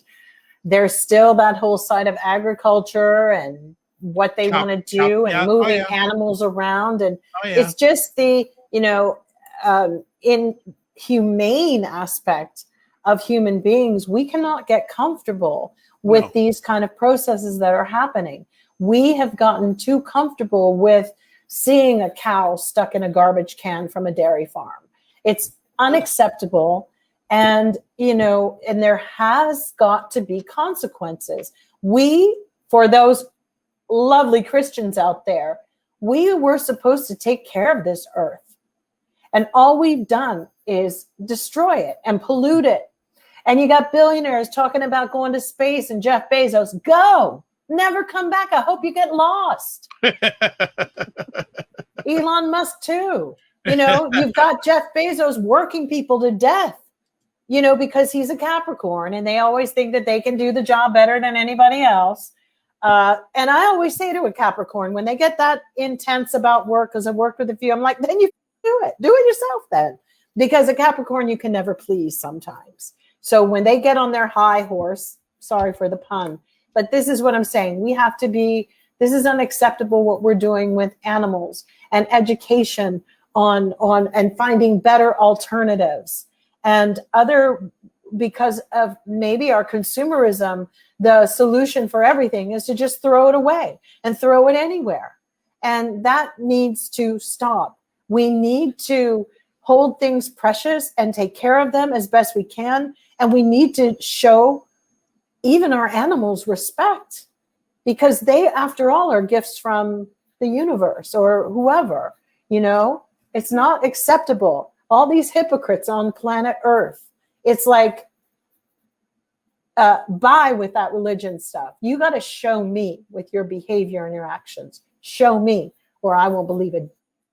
there's still that whole side of agriculture and what they want to do, and moving animals around, and it's just the inhumane aspect of human beings. We cannot get comfortable with these kind of processes that are happening. We have gotten too comfortable with seeing a cow stuck in a garbage can from a dairy farm. It's unacceptable. And, and there has got to be consequences. For those lovely Christians out there, we were supposed to take care of this earth. And all we've done is destroy it and pollute it. And you got billionaires talking about going to space, and Jeff Bezos, go, never come back. I hope you get lost. Elon Musk too. You've got Jeff Bezos working people to death, because he's a Capricorn, and they always think that they can do the job better than anybody else. And I always say to a Capricorn, when they get that intense about work, because I've worked with a few, I'm like, then you do it yourself then. Because a Capricorn, you can never please sometimes. So when they get on their high horse, sorry for the pun, but this is what I'm saying. This is unacceptable what we're doing with animals and education on and finding better alternatives. And because of maybe our consumerism, the solution for everything is to just throw it away and throw it anywhere. And that needs to stop. We need to hold things precious and take care of them as best we can. And we need to show even our animals respect, because they, after all, are gifts from the universe or whoever. It's not acceptable. All these hypocrites on planet Earth. It's like, bye with that religion stuff. You got to show me with your behavior and your actions. Show me, or I won't believe a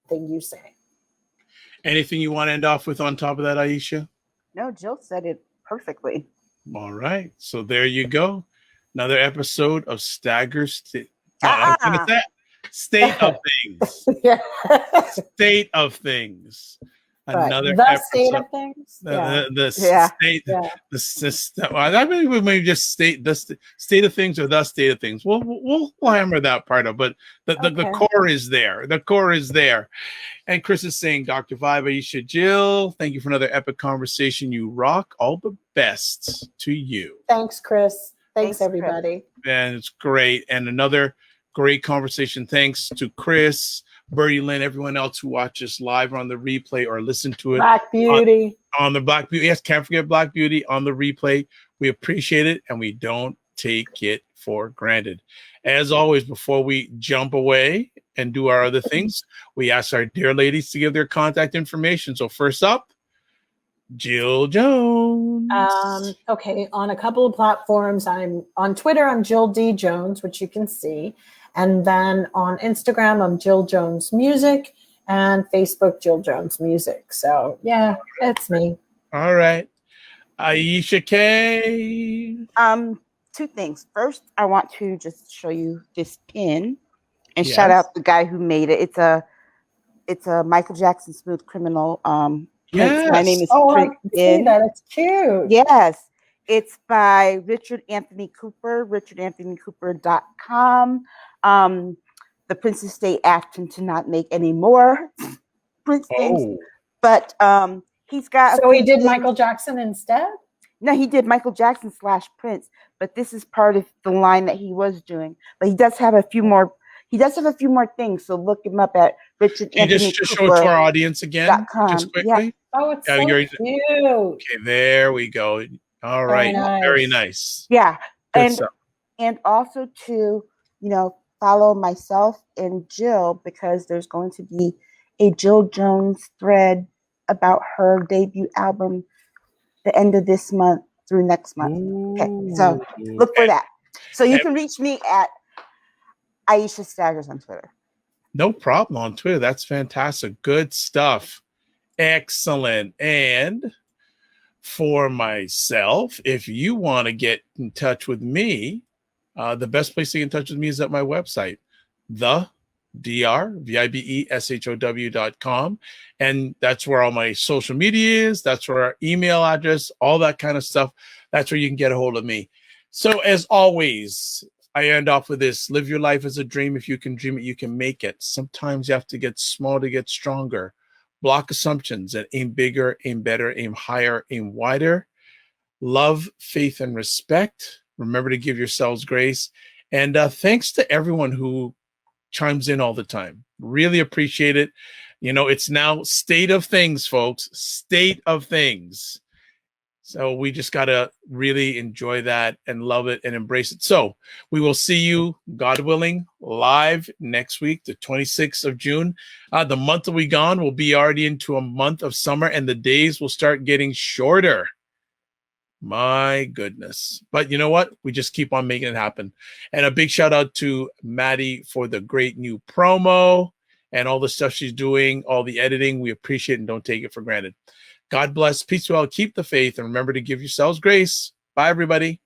thing you say. Anything you want to end off with on top of that, Aisha? No, Jill said it perfectly. All right. So there you go. Another episode of Staggers. State of Things. State of Things. Another the episode. State of Things. The system. I mean, we may just state the state of things or the state of things. We'll hammer that part up, but the core is there. The core is there. And Chris is saying, Dr. Vibe, Aisha, Jill, thank you for another epic conversation. You rock. All the best to you. Thanks, Chris. Thanks everybody. Chris. And it's great. And another great conversation. Thanks to Chris, Birdie Lynn, everyone else who watches live on the replay or listen to it. Black Beauty. On the Black Beauty. Yes, can't forget Black Beauty on the replay. We appreciate it, and we don't take it for granted. As always, before we jump away and do our other things, we ask our dear ladies to give their contact information. So first up, Jill Jones. Okay, on a couple of platforms. I'm on Twitter, I'm Jill D. Jones, which you can see. And then on Instagram, I'm Jill Jones Music, and Facebook, Jill Jones Music. So yeah, that's me. All right. Aisha K. Two things. First, I want to just show you this pin and shout out the guy who made it. It's a Michael Jackson Smooth Criminal. Yes. My name is I can see that. It's cute. Yes. It's by Richard Anthony Cooper, richardanthonykooper.com. The Prince's State action to not make any more Prince things. But he's got. So he did Michael Jackson instead? No, he did Michael Jackson / Prince, but this is part of the line that he was doing. But he does have a few more. He does have a few more things. So look him up at Richard Anthony Cooper. Just show it to our audience again, just quickly. Yeah. Oh, it's so cute. Okay, there we go. All right, very nice. Yeah, Good stuff. And also to follow myself and Jill, because there's going to be a Jill Jones thread about her debut album the end of this month through next month. Okay, so look for that. So you can reach me at Aisha Staggers on Twitter. No problem on Twitter. That's fantastic. Good stuff. Excellent. And for myself, if you want to get in touch with me, the best place to get in touch with me is at my website, VIBESHOW.com. And that's where all my social media is. That's where our email address, all that kind of stuff. That's where you can get a hold of me. So as always, I end off with this: live your life as a dream. If you can dream it, you can make it. Sometimes you have to get small to get stronger. Block assumptions and aim bigger, aim better, aim higher, aim wider. Love, faith, and respect. Remember to give yourselves grace. And thanks to everyone who chimes in all the time. Really appreciate it. You know, it's now state of things, folks. State of things. So we just got to really enjoy that and love it and embrace it. So we will see you, God willing, live next week, the 26th of June. The month that we gone will be already into a month of summer, and the days will start getting shorter. My goodness. But you know what? We just keep on making it happen. And a big shout out to Maddie for the great new promo and all the stuff she's doing, all the editing. We appreciate it and don't take it for granted. God bless. Peace to all. Keep the faith and remember to give yourselves grace. Bye, everybody.